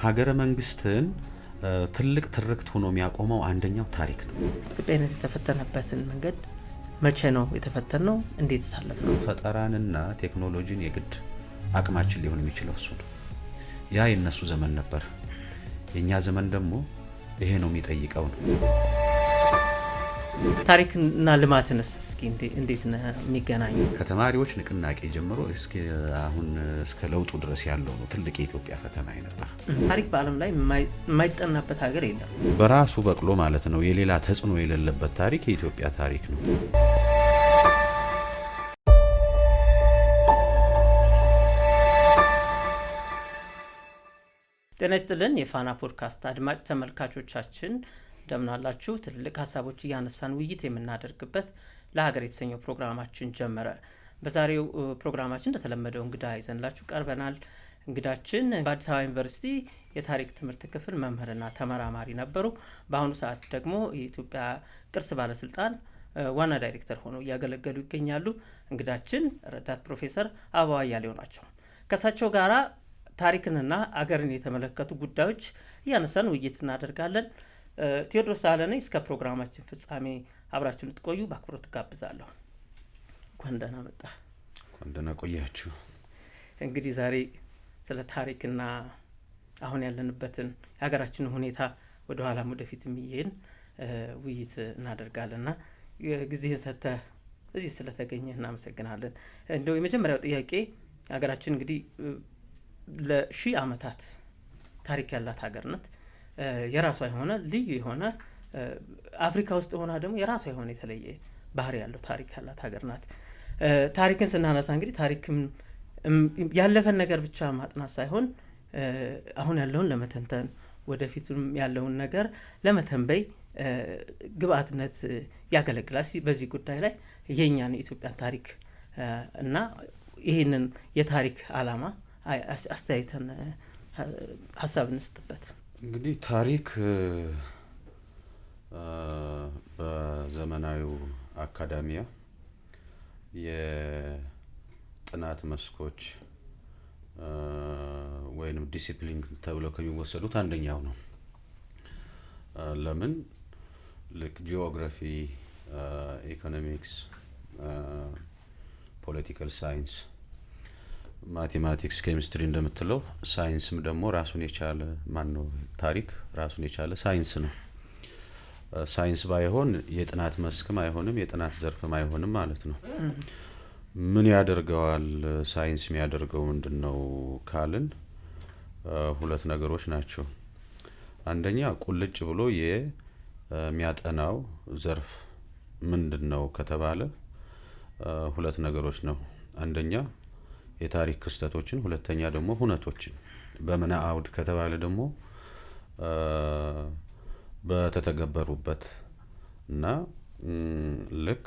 ሀገረ መንግስትን ትልቅ ትርክት ሆኖ የሚያቆመው አንደኛው ታሪክ ነው። ኢትዮጵያዊነት የተፈተነበትን መንገድ መቼ ነው የተፈተነው? እንዴት ሳለፍ ነው? ፈጠራንና ቴክኖሎጂን የግድ አቅማችን ሊሆን የሚችለው እሱ ነው። ያ የነሱ ዘመን ነበር። የኛ ዘመን ደግሞ ይሄ ነው የሚጠይቀው ነው። ታሪክና ልማትንስ እስኪ እንዴት ነው የሚገናኙ? ከተማሪዎች ንቅናቄ ጀምሮ አሁን እስከ ለውጡ ድረስ ያለው ነው ትልቅ የኢትዮጵያ ፈተና ነበር። ታሪክ በዓለም ላይ የማይጠናበት ሀገር የለም። በራሱ በቅሎ ማለት ነው። የሌላ ተጽዕኖ የሌለበት ታሪክ የኢትዮጵያ ታሪክ ነው። ጤና ይስጥልን የፋና ፖድካስት አድማጭ ተመልካቾቻችን እንደምናላችሁ። ትልልቅ ሀሳቦች እያነሳን ውይይት የምናደርግበት ለሀገር የተሰኘው ፕሮግራማችን ጀመረ። በዛሬው ፕሮግራማችን እንደተለመደው እንግዳ ይዘንላችሁ ቀርበናል። እንግዳችን በአዲስ አበባ ዩኒቨርሲቲ የታሪክ ትምህርት ክፍል መምህርና ተመራማሪ ነበሩ። በአሁኑ ሰዓት ደግሞ የኢትዮጵያ ቅርስ ባለስልጣን ዋና ዳይሬክተር ሆነው እያገለገሉ ይገኛሉ። እንግዳችን ረዳት ፕሮፌሰር አበባው አያሌው ናቸው። ከእሳቸው ጋራ ታሪክንና አገርን የተመለከቱ ጉዳዮች እያነሳን ውይይት እናደርጋለን። ቴዎድሮስ ሳህለ ነኝ። እስከ ፕሮግራማችን ፍጻሜ አብራችሁን ልትቆዩ በአክብሮት ጋብዛለሁ። እንኳን ደህና መጣ። እንኳን ደህና ቆያችሁ። እንግዲህ ዛሬ ስለ ታሪክና አሁን ያለንበትን የሀገራችንን ሁኔታ ወደ ኋላም ወደፊት የሚሄን ውይይት እናደርጋለንና ጊዜህን ሰጥተህ እዚህ ስለተገኘ እናመሰግናለን። እንደው የመጀመሪያው ጥያቄ ሀገራችን እንግዲህ ለሺህ ዓመታት ታሪክ ያላት ሀገር ናት። የራሷ የሆነ ልዩ የሆነ አፍሪካ ውስጥ ሆና ደግሞ የራሷ የሆነ የተለየ ባህሪ ያለው ታሪክ ያላት ሀገር ናት። ታሪክን ስናነሳ እንግዲህ ታሪክም ያለፈን ነገር ብቻ ማጥናት ሳይሆን አሁን ያለውን ለመተንተን ወደፊቱም ያለውን ነገር ለመተንበይ ግብአትነት ያገለግላል። በዚህ ጉዳይ ላይ የኛን የኢትዮጵያን ታሪክ እና ይህንን የታሪክ ዓላማ አስተያየተን ሀሳብ እንስጥበት። እንግዲህ ታሪክ በዘመናዊው አካዳሚያ የጥናት መስኮች ወይም ዲሲፕሊን ተብለው ከሚወሰዱት አንደኛው ነው። ለምን ልክ ጂኦግራፊ፣ ኢኮኖሚክስ፣ ፖለቲካል ሳይንስ፣ ማቴማቲክስ፣ ኬሚስትሪ እንደምትለው ሳይንስም ደግሞ ራሱን የቻለ ታሪክ ራሱን የቻለ ሳይንስ ነው። ሳይንስ ባይሆን የጥናት መስክም አይሆንም፣ የጥናት ዘርፍም አይሆንም ማለት ነው። ምን ያደርገዋል? ሳይንስ የሚያደርገው ምንድነው ካልን ሁለት ነገሮች ናቸው። አንደኛ ቁልጭ ብሎ የሚያጠናው ዘርፍ ምንድነው ከተባለ ሁለት ነገሮች ነው። አንደኛ የታሪክ ክስተቶችን፣ ሁለተኛ ደግሞ ሁነቶችን። በምን አውድ ከተባለ ደግሞ በተተገበሩበት እና ልክ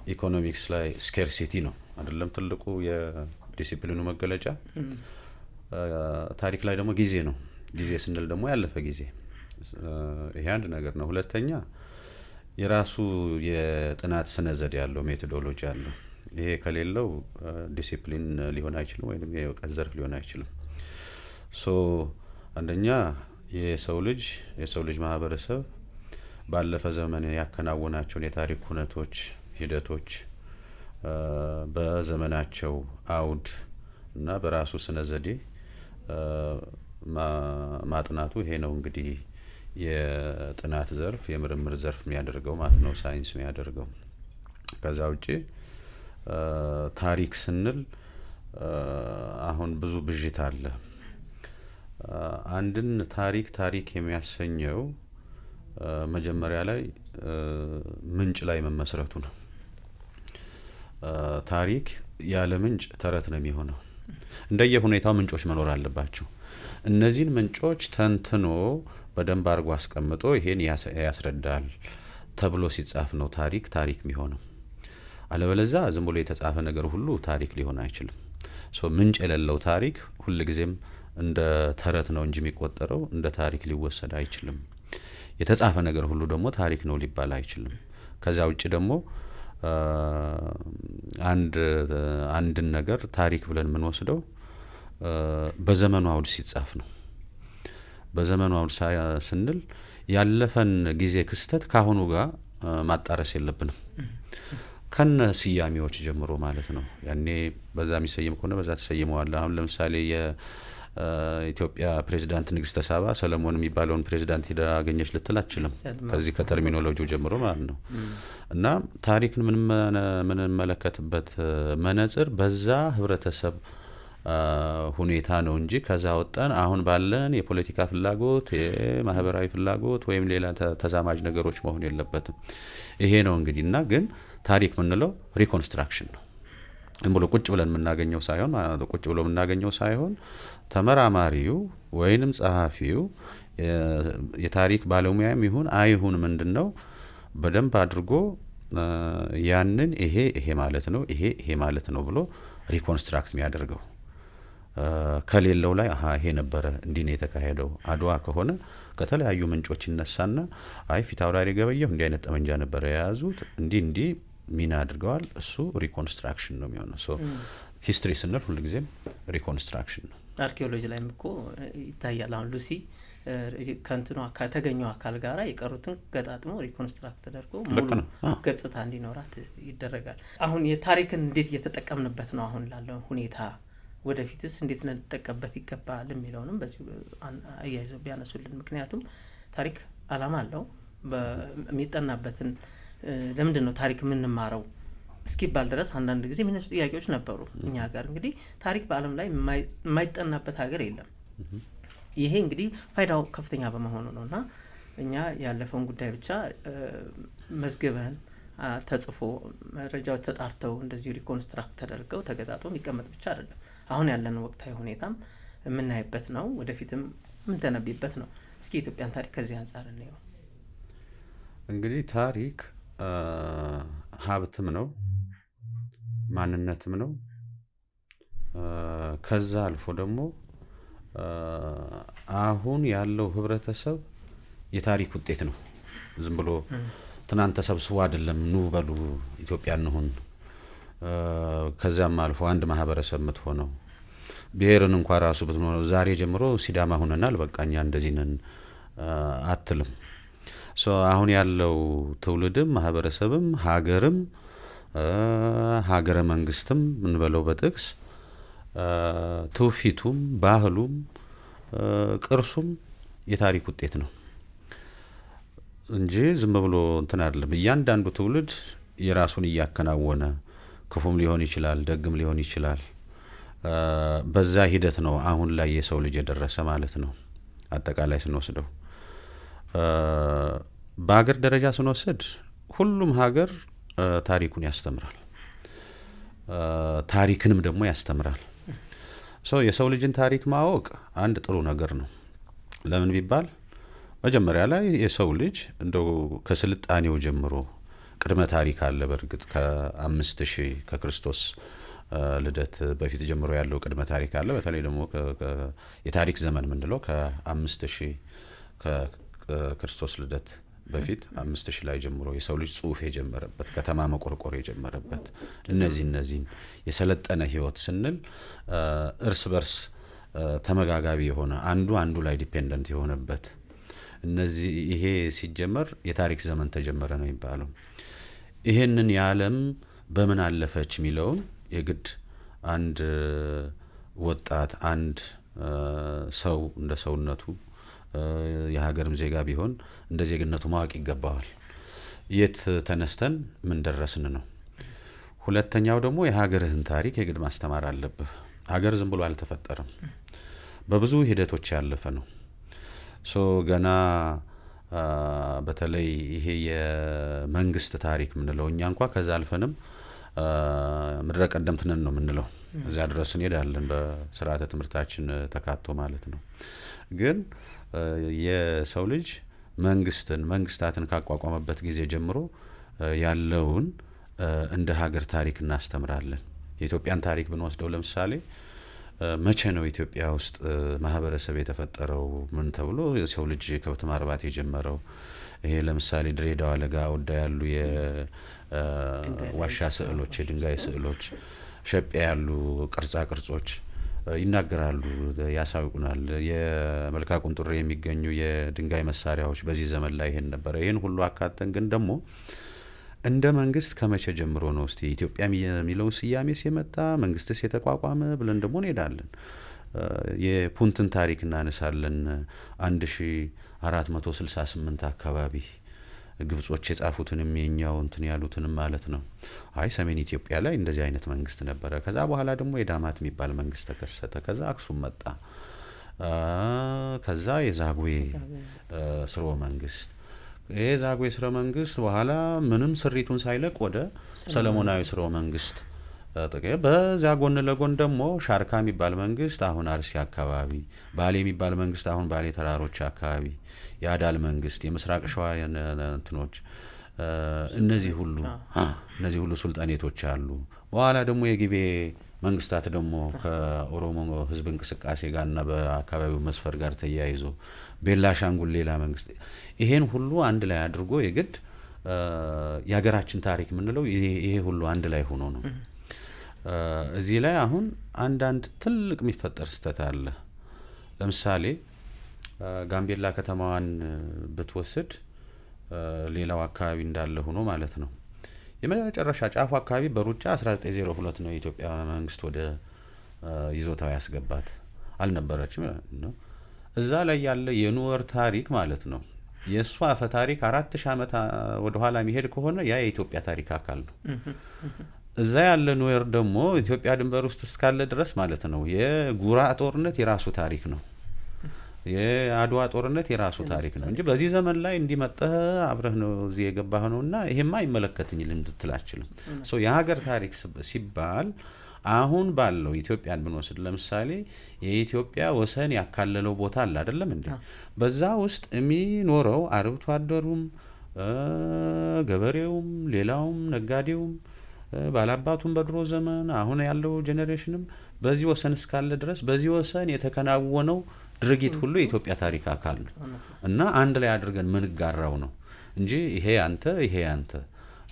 ኢኮኖሚክስ ላይ ስኬርሲቲ ነው አይደለም ትልቁ የዲሲፕሊኑ መገለጫ። ታሪክ ላይ ደግሞ ጊዜ ነው። ጊዜ ስንል ደግሞ ያለፈ ጊዜ። ይሄ አንድ ነገር ነው። ሁለተኛ የራሱ የጥናት ስነ ዘዴ ያለው ሜቶዶሎጂ አለው። ይሄ ከሌለው ዲሲፕሊን ሊሆን አይችልም ወይም የእውቀት ዘርፍ ሊሆን አይችልም። አንደኛ የሰው ልጅ ማህበረሰብ ባለፈ ዘመን ያከናወናቸውን የታሪክ ሁነቶች፣ ሂደቶች በዘመናቸው አውድ እና በራሱ ስነ ዘዴ ማጥናቱ ይሄ ነው እንግዲህ የጥናት ዘርፍ የምርምር ዘርፍ የሚያደርገው ማለት ነው፣ ሳይንስ የሚያደርገው። ከዛ ውጪ ታሪክ ስንል አሁን ብዙ ብዥታ አለ። አንድን ታሪክ የሚያሰኘው መጀመሪያ ላይ ምንጭ ላይ መመስረቱ ነው። ታሪክ ያለ ምንጭ ተረት ነው የሚሆነው። እንደየ ሁኔታው ምንጮች መኖር አለባቸው። እነዚህን ምንጮች ተንትኖ በደንብ አድርጎ አስቀምጦ ይሄን ያስረዳል ተብሎ ሲጻፍ ነው ታሪክ የሚሆነው። አለበለዚያ ዝም ብሎ የተጻፈ ነገር ሁሉ ታሪክ ሊሆን አይችልም። ምንጭ የሌለው ታሪክ ሁልጊዜም እንደ ተረት ነው እንጂ የሚቆጠረው እንደ ታሪክ ሊወሰድ አይችልም። የተጻፈ ነገር ሁሉ ደግሞ ታሪክ ነው ሊባል አይችልም። ከዛ ውጪ ደግሞ አንድን ነገር ታሪክ ብለን የምንወስደው በዘመኑ አውድ ሲጻፍ ነው። በዘመኑ አሁን ስንል ያለፈን ጊዜ ክስተት ካሁኑ ጋር ማጣረስ የለብንም። ከነ ስያሜዎች ጀምሮ ማለት ነው። ያኔ በዛ የሚሰየም ከሆነ በዛ ተሰይመዋል። አሁን ለምሳሌ የኢትዮጵያ ፕሬዝዳንት ንግስተ ሳባ ሰለሞን የሚባለውን ፕሬዝዳንት ሄዳ አገኘች ልትል አትችልም። ከዚህ ከተርሚኖሎጂው ጀምሮ ማለት ነው። እና ታሪክን ምንመለከትበት መነጽር በዛ ህብረተሰብ ሁኔታ ነው እንጂ ከዛ ወጣን አሁን ባለን የፖለቲካ ፍላጎት የማህበራዊ ፍላጎት ወይም ሌላ ተዛማጅ ነገሮች መሆን የለበትም። ይሄ ነው እንግዲህ እና ግን ታሪክ ምንለው ሪኮንስትራክሽን ነው። ዝም ብሎ ቁጭ ብለን የምናገኘው ሳይሆን ተመራማሪው ወይንም ጸሐፊው የታሪክ ባለሙያም ይሁን አይሁን ምንድነው በደንብ አድርጎ ያንን ይሄ ማለት ነው ይሄ ማለት ነው ብሎ ሪኮንስትራክት የሚያደርገው ከሌለው ላይ ይሄ ነበረ እንዲህ ነው የተካሄደው። አድዋ ከሆነ ከተለያዩ ምንጮች ይነሳና ፊት አውራሪ ገበየሁ እንዲህ አይነት ጠመንጃ ነበረ የያዙት እንዲህ ሚና አድርገዋል። እሱ ሪኮንስትራክሽን ነው የሚሆነው። ሶ ሂስትሪ ስንል ሁልጊዜም ሪኮንስትራክሽን ነው። አርኪኦሎጂ ላይም እኮ ይታያል። አሁን ሉሲ ከእንትኗ ከተገኘው አካል ጋር የቀሩትን ገጣጥሞ ሪኮንስትራክት ተደርጎ ሙሉ ገጽታ እንዲኖራት ይደረጋል። አሁን የታሪክን እንዴት እየተጠቀምንበት ነው አሁን ላለው ሁኔታ፣ ወደፊትስ እንዴት ልንጠቀምበት ይገባል የሚለውንም በዚሁ አያይዘው ቢያነሱልን። ምክንያቱም ታሪክ አላማ አለው። የሚጠናበትን ለምንድን ነው ታሪክ የምንማረው እስኪባል ድረስ አንዳንድ ጊዜ የሚነሱ ጥያቄዎች ነበሩ። እኛ ጋር እንግዲህ ታሪክ በዓለም ላይ የማይጠናበት ሀገር የለም። ይሄ እንግዲህ ፋይዳው ከፍተኛ በመሆኑ ነው። እና እኛ ያለፈውን ጉዳይ ብቻ መዝግበን ተጽፎ መረጃዎች ተጣርተው እንደዚሁ ሪኮንስትራክት ተደርገው ተገጣጥሞ የሚቀመጥ ብቻ አይደለም። አሁን ያለን ወቅታዊ ሁኔታም የምናይበት ነው፣ ወደፊትም የምንተነብይበት ነው። እስኪ ኢትዮጵያን ታሪክ ከዚህ አንጻር እንየው። እንግዲህ ታሪክ ሀብትም ነው፣ ማንነትም ነው። ከዛ አልፎ ደግሞ አሁን ያለው ህብረተሰብ የታሪክ ውጤት ነው። ዝም ብሎ ትናንት ተሰብስቦ አይደለም ኑ በሉ ኢትዮጵያ እንሁን። ከዛም አልፎ አንድ ማህበረሰብ የምትሆነው ብሔርን እንኳን ራሱ ብትሆነው ዛሬ ጀምሮ ሲዳማ ሆነናል በቃኛ እንደዚህ ነን አትልም። አሁን ያለው ትውልድም ማህበረሰብም ሀገርም ሀገረ መንግስትም ምንበለው በጥቅስ ትውፊቱም ባህሉም ቅርሱም የታሪክ ውጤት ነው እንጂ ዝም ብሎ እንትን አይደለም። እያንዳንዱ ትውልድ የራሱን እያከናወነ ክፉም ሊሆን ይችላል፣ ደግም ሊሆን ይችላል። በዛ ሂደት ነው አሁን ላይ የሰው ልጅ የደረሰ ማለት ነው። አጠቃላይ ስንወስደው በሀገር ደረጃ ስንወስድ ሁሉም ሀገር ታሪኩን ያስተምራል፣ ታሪክንም ደግሞ ያስተምራል። የሰው ልጅን ታሪክ ማወቅ አንድ ጥሩ ነገር ነው። ለምን ቢባል መጀመሪያ ላይ የሰው ልጅ እንደው ከስልጣኔው ጀምሮ ቅድመ ታሪክ አለ። በእርግጥ ከ5000 ከክርስቶስ ልደት በፊት ጀምሮ ያለው ቅድመ ታሪክ አለ። በተለይ ደግሞ የታሪክ ዘመን ምንለው ከ5000 ከክርስቶስ ልደት በፊት 5000 ላይ ጀምሮ የሰው ልጅ ጽሁፍ የጀመረበት ከተማ መቆርቆር የጀመረበት እነዚህን የሰለጠነ ህይወት ስንል እርስ በርስ ተመጋጋቢ የሆነ አንዱ ላይ ዲፔንደንት የሆነበት ይሄ ሲጀመር የታሪክ ዘመን ተጀመረ ነው የሚባለው። ይሄንን የዓለም በምን አለፈች የሚለውን የግድ አንድ ወጣት አንድ ሰው እንደ ሰውነቱ የሀገርም ዜጋ ቢሆን እንደ ዜግነቱ ማወቅ ይገባዋል። የት ተነስተን ምን ደረስን ነው። ሁለተኛው ደግሞ የሀገርህን ታሪክ የግድ ማስተማር አለብህ። ሀገር ዝም ብሎ አልተፈጠረም፣ በብዙ ሂደቶች ያለፈ ነው። ገና በተለይ ይሄ የመንግስት ታሪክ ምንለው እኛ እንኳን ከዛ አልፈንም ምድረ ቀደምት ነን ነው ምንለው። እዚያ ድረስ እንሄዳለን በስርዓተ ትምህርታችን ተካቶ ማለት ነው። ግን የሰው ልጅ መንግስታትን ካቋቋመበት ጊዜ ጀምሮ ያለውን እንደ ሀገር ታሪክ እናስተምራለን። የኢትዮጵያን ታሪክ ብንወስደው ለምሳሌ መቼ ነው ኢትዮጵያ ውስጥ ማህበረሰብ የተፈጠረው? ምን ተብሎ የሰው ልጅ ከብት ማርባት የጀመረው? ይሄ ለምሳሌ ድሬዳዋ ለጋ ወዳ ያሉ የዋሻ ስዕሎች፣ የድንጋይ ስዕሎች፣ ሸጴ ያሉ ቅርጻ ቅርጾች ይናገራሉ፣ ያሳውቁናል። የመልካ ቁንጥሬ የሚገኙ የድንጋይ መሳሪያዎች በዚህ ዘመን ላይ ይሄን ነበረ። ይሄን ሁሉ አካተን ግን ደግሞ እንደ መንግስት ከመቼ ጀምሮ ነው እስቲ ኢትዮጵያ የሚለው ስያሜ ሲመጣ መንግስትስ የተቋቋመ ብለን ደግሞ እንሄዳለን። የፑንትን ታሪክ እናነሳለን። 1468 አካባቢ ግብጾች የጻፉትንም የኛው እንትን ያሉትንም ማለት ነው። አይ ሰሜን ኢትዮጵያ ላይ እንደዚህ አይነት መንግስት ነበረ። ከዛ በኋላ ደግሞ የዳማት የሚባል መንግስት ተከሰተ። ከዛ አክሱም መጣ። ከዛ የዛጉዌ ስርወ መንግስት የዛጉዌ ስርወ መንግስት በኋላ ምንም ስሪቱን ሳይለቅ ወደ ሰለሞናዊ ስርወ መንግስት በዚያ ጎን ለጎን ደግሞ ሻርካ የሚባል መንግስት አሁን አርሲ አካባቢ፣ ባሌ የሚባል መንግስት አሁን ባሌ ተራሮች አካባቢ፣ የአዳል መንግስት፣ የምስራቅ ሸዋ እንትኖች፣ እነዚህ ሁሉ ሱልጣኔቶች አሉ። በኋላ ደግሞ የጊቤ መንግስታት ደግሞ ከኦሮሞ ህዝብ እንቅስቃሴ ጋርና በአካባቢው መስፈር ጋር ተያይዞ ቤላሻንጉል ሌላ መንግስት፣ ይሄን ሁሉ አንድ ላይ አድርጎ የግድ የሀገራችን ታሪክ የምንለው ይሄ ሁሉ አንድ ላይ ሆኖ ነው። እዚህ ላይ አሁን አንዳንድ ትልቅ የሚፈጠር ስህተት አለ። ለምሳሌ ጋምቤላ ከተማዋን ብትወስድ ሌላው አካባቢ እንዳለ ሆኖ ማለት ነው። የመጨረሻ ጫፉ አካባቢ በሩጫ 1902 ነው የኢትዮጵያ መንግስት ወደ ይዞታው ያስገባት፣ አልነበረችም ነው። እዛ ላይ ያለ የኑወር ታሪክ ማለት ነው። የእሱ አፈ ታሪክ 4000 ዓመት ወደ ኋላ የሚሄድ ከሆነ ያ የኢትዮጵያ ታሪክ አካል ነው። እዛ ያለ ኑዌር ደግሞ ኢትዮጵያ ድንበር ውስጥ እስካለ ድረስ ማለት ነው የጉራ ጦርነት የራሱ ታሪክ ነው። የአድዋ ጦርነት የራሱ ታሪክ ነው እንጂ በዚህ ዘመን ላይ እንዲመጣህ አብረህ ነው እዚህ የገባህ ነውና ይሄማ አይመለከትኝም ልትል አትችልም። የሀገር ታሪክ ሲባል አሁን ባለው ኢትዮጵያን ብንወስድ ለምሳሌ የኢትዮጵያ ወሰን ያካለለው ቦታ አለ አይደለም እንዴ? በዛ ውስጥ የሚኖረው አርብቶ አደሩም ገበሬውም ሌላውም ነጋዴውም ባላባቱም በድሮ ዘመን አሁን ያለው ጄኔሬሽንም በዚህ ወሰን እስካለ ድረስ በዚህ ወሰን የተከናወነው ድርጊት ሁሉ የኢትዮጵያ ታሪክ አካል ነው እና አንድ ላይ አድርገን ምንጋራው ነው እንጂ ይሄ አንተ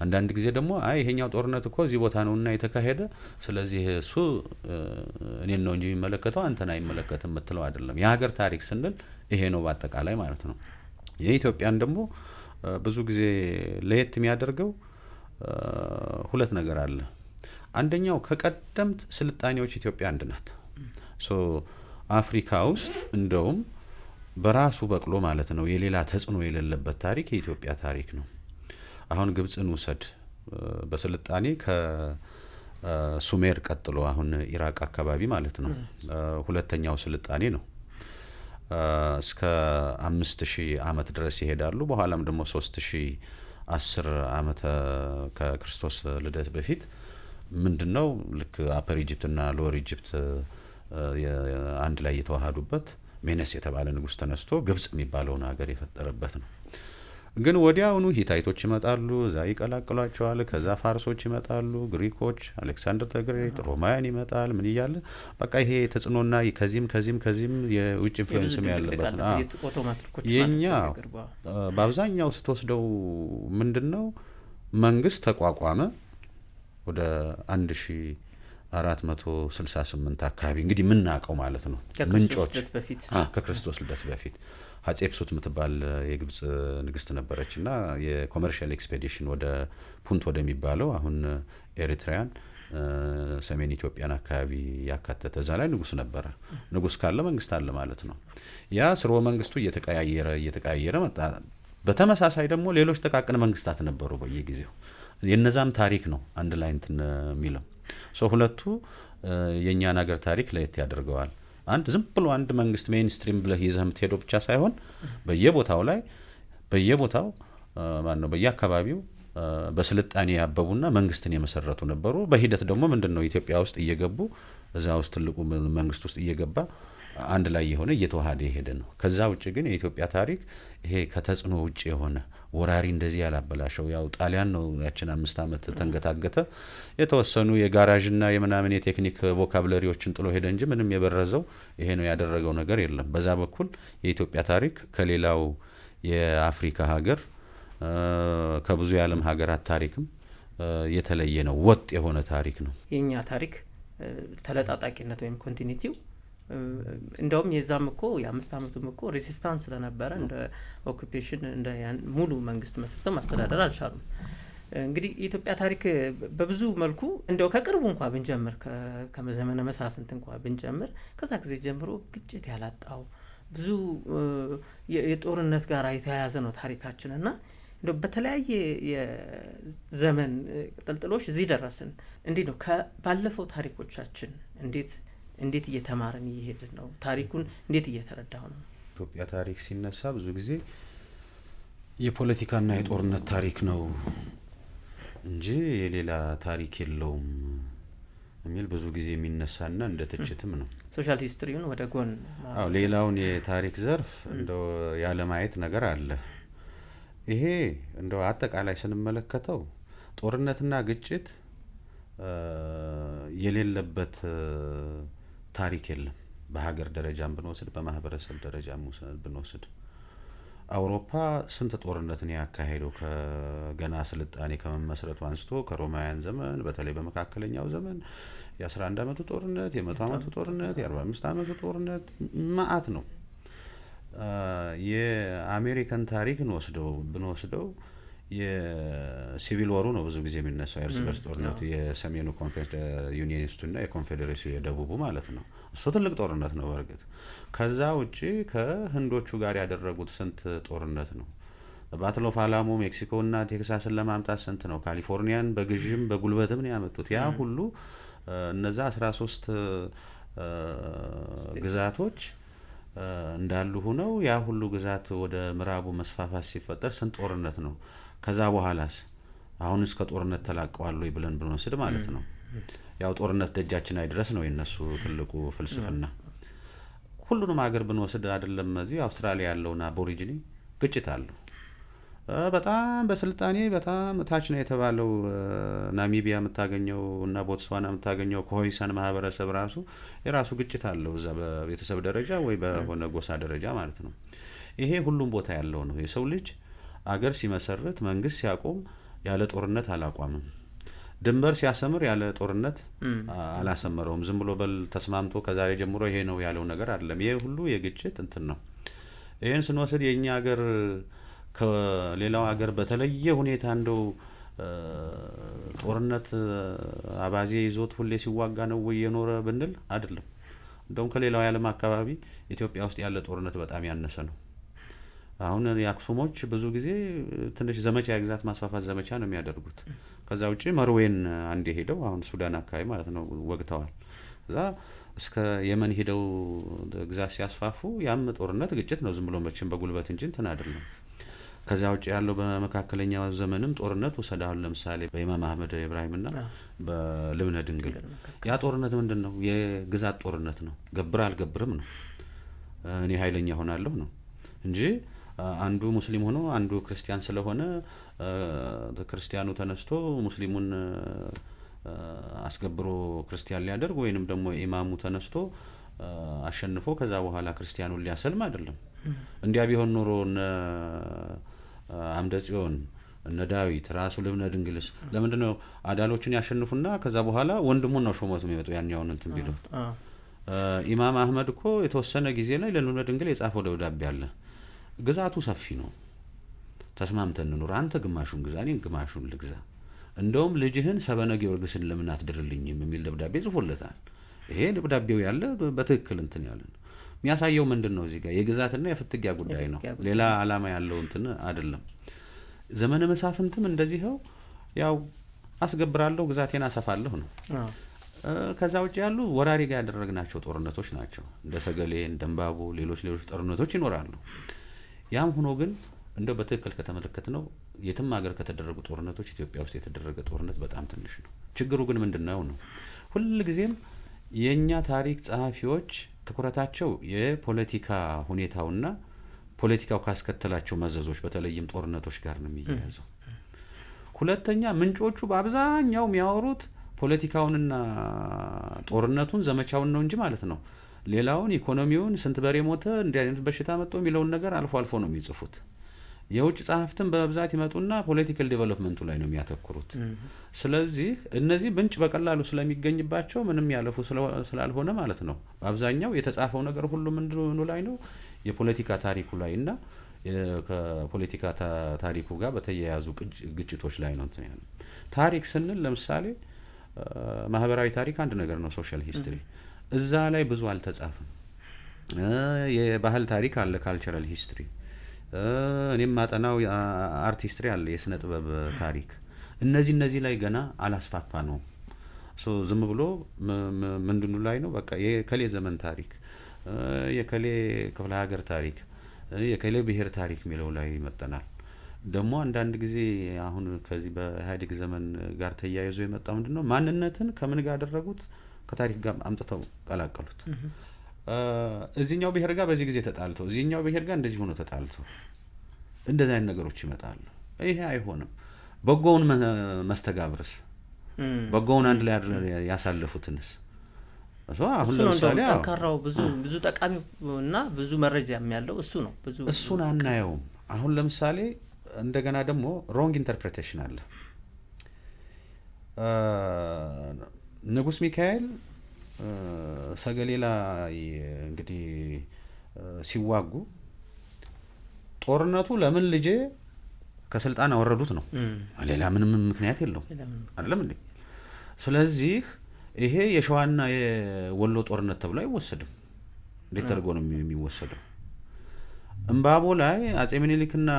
አንዳንድ ጊዜ ደግሞ አይ ይሄኛው ጦርነት እኮ እዚህ ቦታ ነውና የተካሄደ ስለዚህ እሱ እኔን ነው እንጂ የሚመለከተው አንተን አይመለከትም የምትለው አይደለም። የሀገር ታሪክ ስንል ይሄ ነው በአጠቃላይ ማለት ነው። የኢትዮጵያን ደግሞ ብዙ ጊዜ ለየት የሚያደርገው ሁለት ነገር አለ። አንደኛው ከቀደምት ስልጣኔዎች ኢትዮጵያ አንድ ናት። አፍሪካ ውስጥ እንደውም በራሱ በቅሎ ማለት ነው የሌላ ተጽዕኖ የሌለበት ታሪክ የኢትዮጵያ ታሪክ ነው። አሁን ግብፅን ውሰድ። በስልጣኔ ከሱሜር ቀጥሎ አሁን ኢራቅ አካባቢ ማለት ነው ሁለተኛው ስልጣኔ ነው። እስከ 5000 ዓመት ድረስ ይሄዳሉ። በኋላም ደግሞ 3010 ዓመተ ከክርስቶስ ልደት በፊት ምንድነው ልክ አፐር ኢጅፕትና ሎወር ኢጅፕት አንድ ላይ የተዋሃዱበት ሜነስ የተባለ ንጉስ ተነስቶ ግብጽ የሚባለውን ሀገር የፈጠረበት ነው። ግን ወዲያውኑ ሂታይቶች ይመጣሉ፣ እዛ ይቀላቅሏቸዋል። ከዛ ፋርሶች ይመጣሉ፣ ግሪኮች፣ አሌክሳንደር ተግሬት፣ ሮማውያን ይመጣል። ምን እያለ በቃ ይሄ ተጽዕኖና ከዚህም የውጭ ኢንፍሉዌንስም ያለበት ነው። የኛ በአብዛኛው ስትወስደው ምንድነው መንግስት ተቋቋመ ወደ 1468 አካባቢ እንግዲህ የምናውቀው ማለት ነው ምንጮች ከክርስቶስ ልደት በፊት ሀጼፕሱት የምትባል የግብጽ ንግስት ነበረችና የኮመርሻል ኤክስፔዲሽን ወደ ፑንት ወደሚባለው አሁን ኤሪትሪያን ሰሜን ኢትዮጵያን አካባቢ ያካተተ እዛ ላይ ንጉስ ነበረ። ንጉስ ካለ መንግስት አለ ማለት ነው። ያ ስርወ መንግስቱ እየተቀያየረ መጣ። በተመሳሳይ ደግሞ ሌሎች ጥቃቅን መንግስታት ነበሩ በየጊዜው። የነዛም ታሪክ ነው አንድ ላይ እንትን የሚለው ሁለቱ የኛን ሀገር ታሪክ ለየት ያደርገዋል። አንድ ዝም ብሎ አንድ መንግስት ሜይንስትሪም ብለህ ይዘህ የምትሄደው ብቻ ሳይሆን በየቦታው ማነው በየአካባቢው በስልጣኔ ያበቡና መንግስትን የመሰረቱ ነበሩ። በሂደት ደግሞ ምንድነው ኢትዮጵያ ውስጥ እየገቡ እዛ ውስጥ ትልቁ መንግስት ውስጥ እየገባ አንድ ላይ የሆነ እየተዋሃደ የሄደ ነው። ከዛ ውጭ ግን የኢትዮጵያ ታሪክ ይሄ ከተጽዕኖ ውጭ የሆነ ወራሪ እንደዚህ ያላበላሸው ያው ጣሊያን ነው ያችን 5 ዓመት ተንገታገተ። የተወሰኑ የጋራዥና የምናምን የቴክኒክ ቮካብለሪዎችን ጥሎ ሄደ እንጂ ምንም የበረዘው ይሄ ነው ያደረገው ነገር የለም። በዛ በኩል የኢትዮጵያ ታሪክ ከሌላው የአፍሪካ ሀገር ከብዙ የዓለም ሀገራት ታሪክም የተለየ ነው። ወጥ የሆነ ታሪክ ነው። የኛ ታሪክ ተለጣጣቂነት ወይም ኮንቲኒቲው እንደውም የዛም እኮ የ5 ዓመቱም እኮ ሬሲስታንስ ስለነበረ እንደ ኦኩፔሽን እንደ ሙሉ መንግስት መስርተው ማስተዳደር አልቻሉም። እንግዲህ የኢትዮጵያ ታሪክ በብዙ መልኩ እንደው ከቅርቡ እንኳን ብንጀምር ከዘመነ መሳፍንት እንኳን ብንጀምር ከዛ ጊዜ ጀምሮ ግጭት ያላጣው ብዙ የጦርነት ጋር የተያያዘ ነው ታሪካችን እና እንደው በተለያየ የዘመን ቅጥልጥሎች እዚህ ደረስን። እንዴት ነው ከባለፈው ታሪኮቻችን እንዴት እየተማረን እየሄድን ነው? ታሪኩን እንዴት እየተረዳው ነው? ኢትዮጵያ ታሪክ ሲነሳ ብዙ ጊዜ የፖለቲካና የጦርነት ታሪክ ነው እንጂ የሌላ ታሪክ የለውም የሚል ብዙ ጊዜ የሚነሳና እንደ ትችትም ነው። ሶሻል ሂስትሪውን ወደ ጎን ሌላውን የታሪክ ዘርፍ እንደው ያለ ማየት ነገር አለ። ይሄ እንደው አጠቃላይ ስንመለከተው ጦርነትና ግጭት የሌለበት ታሪክ የለም። በሀገር ደረጃም ብንወስድ በማህበረሰብ ደረጃም ብንወስድ አውሮፓ ስንት ጦርነትን ያካሄደው ከገና ስልጣኔ ከመመስረቱ አንስቶ ከሮማውያን ዘመን በተለይ በመካከለኛው ዘመን የ11 ዓመቱ ጦርነት፣ የ100 ዓመቱ ጦርነት፣ የ45 ዓመቱ ጦርነት ማአት ነው። የአሜሪካን ታሪክ ብንወስደው የሲቪል ወሩ ነው ብዙ ጊዜ የሚነሳው የእርስ በርስ ጦርነቱ የሰሜኑ ዩኒየኒስቱና የኮንፌዴሬሲ የደቡቡ ማለት ነው። እሱ ትልቅ ጦርነት ነው በእርግጥ። ከዛ ውጪ ከህንዶቹ ጋር ያደረጉት ስንት ጦርነት ነው። ባትል ኦፍ አላሞ ሜክሲኮና ቴክሳስን ለማምጣት ስንት ነው። ካሊፎርኒያን በግዥም በጉልበትም ነው ያመጡት። ያ ሁሉ እነዛ 13 ግዛቶች እንዳሉ ሆነው ያ ሁሉ ግዛት ወደ ምዕራቡ መስፋፋት ሲፈጠር ስንት ጦርነት ነው። ከዛ በኋላስ አሁን እስከ ጦርነት ተላቀዋል ወይ ብለን ብንወስድ ማለት ነው። ያው ጦርነት ደጃችን አይድረስ ነው የነሱ ትልቁ ፍልስፍና። ሁሉንም ሀገር ብንወስድ አይደለም እዚህ አውስትራሊያ ያለውና አቦሪጂኒ ግጭት አለው። በጣም በስልጣኔ በጣም ታች ነው የተባለው ናሚቢያ የምታገኘው እና ቦትስዋና የምታገኘው ኮሆይሳን ማህበረሰብ ራሱ የራሱ ግጭት አለው እዛ በቤተሰብ ደረጃ ወይ በሆነ ጎሳ ደረጃ ማለት ነው። ይሄ ሁሉም ቦታ ያለው ነው። የሰው ልጅ አገር ሲመሰርት መንግስት ሲያቆም ያለ ጦርነት አላቋምም። ድንበር ሲያሰምር ያለ ጦርነት አላሰመረውም። ዝም ብሎ በል ተስማምቶ ከዛሬ ጀምሮ ይሄ ነው ያለው ነገር አይደለም። ይሄ ሁሉ የግጭት እንትን ነው። ይሄን ስንወስድ የኛ ሀገር ከሌላው ሀገር በተለየ ሁኔታ እንደው ጦርነት አባዜ ይዞት ሁሌ ሲዋጋ ነው ወይ የኖረ ብንል አይደለም። እንደውም ከሌላው የዓለም አካባቢ ኢትዮጵያ ውስጥ ያለ ጦርነት በጣም ያነሰ ነው። አሁን የአክሱሞች ብዙ ጊዜ ትንሽ ዘመቻ የግዛት ማስፋፋት ዘመቻ ነው የሚያደርጉት። ከዛ ውጪ መርዌን አንድ ሄደው አሁን ሱዳን አካባቢ ማለት ነው ወግተዋል። ከዛ እስከ የመን ሄደው ግዛት ሲያስፋፉ ያም ጦርነት ግጭት ነው ዝም ብሎ መቼም በጉልበት እንጂ እንትን አይደለም። ከዛ ውጪ ያለው በመካከለኛው ዘመንም ጦርነት ወሰዳው። ለምሳሌ በኢማም አህመድ ኢብራሂምና በልብነ ድንግል ያ ጦርነት ምንድነው? የግዛት ጦርነት ነው። ገብር አልገብርም ነው። እኔ ኃይለኛ ሆናለሁ ነው እንጂ አንዱ ሙስሊም ሆኖ አንዱ ክርስቲያን ስለሆነ ክርስቲያኑ ተነስቶ ሙስሊሙን አስገብሮ ክርስቲያን ሊያደርግ ወይንም ደግሞ ኢማሙ ተነስቶ አሸንፎ ከዛ በኋላ ክርስቲያኑን ሊያሰልም አይደለም። እንዲያ ቢሆን ኖሮ አምደ ጽዮን እነ ዳዊት ራሱ ልብነ ድንግልስ ለምንድነው አዳሎችን ያሸንፉና ከዛ በኋላ ወንድሙን ነው ሾመቱ የሚመጡ ያኛውን እንትን ቢሉት። ኢማም አህመድ እኮ የተወሰነ ጊዜ ላይ ለልብነ ድንግል የጻፈው ደብዳቤ አለ። ግዛቱ ሰፊ ነው፣ ተስማምተን እንኑር፣ አንተ ግማሹን ግዛ እኔ ግማሹን ልግዛ፣ እንደውም ልጅህን ሰበነ ጊዮርጊስን ለምን አትድርልኝም የሚል ደብዳቤ ጽፎለታል። ይሄ ደብዳቤው ያለ በትክክል እንትን ያለ ነው። የሚያሳየው ምንድነው? እዚህ ጋር የግዛትና የፍትጊያ ጉዳይ ነው፣ ሌላ አላማ ያለው እንትን አይደለም። ዘመነ መሳፍንትም እንደዚህው ያው አስገብራለሁ ግዛቴን አሰፋለሁ ነው። ከዛ ውጭ ያሉ ወራሪ ጋር ያደረግናቸው ጦርነቶች ናቸው። እንደ ሰገሌ፣ እንደ እምባቦ፣ ሌሎች ጦርነቶች ይኖራሉ። ያም ሆኖ ግን እንደው በትክክል ከተመለከት ነው የትም ሀገር ከተደረጉ ጦርነቶች ኢትዮጵያ ውስጥ የተደረገ ጦርነት በጣም ትንሽ ነው። ችግሩ ግን ምንድነው ነው ሁልጊዜም የኛ ታሪክ ጸሐፊዎች ትኩረታቸው የፖለቲካ ሁኔታውና ፖለቲካው ካስከተላቸው መዘዞች በተለይም ጦርነቶች ጋር ነው የሚያያዘው። ሁለተኛ ምንጮቹ በአብዛኛው የሚያወሩት ፖለቲካውንና ጦርነቱን ዘመቻውን ነው እንጂ ማለት ነው ሌላውን ኢኮኖሚውን ስንት በሬ ሞተ እንዲህ አይነት በሽታ መጥቶ የሚለውን ነገር አልፎ አልፎ ነው የሚጽፉት። የውጭ ጸሐፍትን በብዛት ይመጡና ፖለቲካል ዴቨሎፕመንቱ ላይ ነው የሚያተኩሩት። ስለዚህ እነዚህ ምንጭ በቀላሉ ስለሚገኝባቸው ምንም ያለፉ ስላልሆነ ማለት ነው በአብዛኛው የተጻፈው ነገር ሁሉ ምንድን ላይ ነው የፖለቲካ ታሪኩ ላይ እና ከፖለቲካ ታሪኩ ጋር በተያያዙ ግጭቶች ላይ ነው እንትን ያለው። ታሪክ ስንል ለምሳሌ ማህበራዊ ታሪክ አንድ ነገር ነው፣ ሶሻል ሂስትሪ እዛ ላይ ብዙ አልተጻፈም። የባህል ታሪክ አለ፣ ካልቸራል ሂስትሪ፣ እኔም ማጠናው አርት ሂስትሪ አለ፣ የስነ ጥበብ ታሪክ። እነዚህ ላይ ገና አላስፋፋ ነው። ዝም ብሎ ምንድኑ ላይ ነው በቃ የከሌ ዘመን ታሪክ፣ የከሌ ክፍለ ሀገር ታሪክ፣ የከሌ ብሔር ታሪክ የሚለው ላይ ይመጠናል። ደግሞ አንዳንድ ጊዜ አሁን ከዚህ በኢህአዴግ ዘመን ጋር ተያይዞ የመጣው ምንድነው ማንነትን ከምን ጋር አደረጉት? ከታሪክ ጋር አምጥተው ቀላቀሉት። እዚህኛው ብሔር ጋር በዚህ ጊዜ ተጣልቶ እዚህኛው ብሔር ጋር እንደዚህ ሆኖ ተጣልቶ እንደዚህ አይነት ነገሮች ይመጣሉ። ይሄ አይሆንም። በጎውን መስተጋብርስ በጎውን አንድ ላይ ያሳለፉትንስ አሁን ለምሳሌ ጠንካራው ብዙ ጠቃሚ እና ብዙ መረጃ ያለው እሱ ነው። እሱን አናየውም። አሁን ለምሳሌ እንደገና ደግሞ ሮንግ ኢንተርፕሬቴሽን አለ። ንጉስ ሚካኤል ሰገሌ ላይ እንግዲህ ሲዋጉ ጦርነቱ ለምን ልጄ ከስልጣን አወረዱት ነው፣ ሌላ ምንም ምክንያት የለውም አይደለም እንዴ? ስለዚህ ይሄ የሸዋና የወሎ ጦርነት ተብሎ አይወሰድም። እንዴት ተደርጎ ነው የሚወሰደው? እምባቦ ላይ አጼ ምኒልክና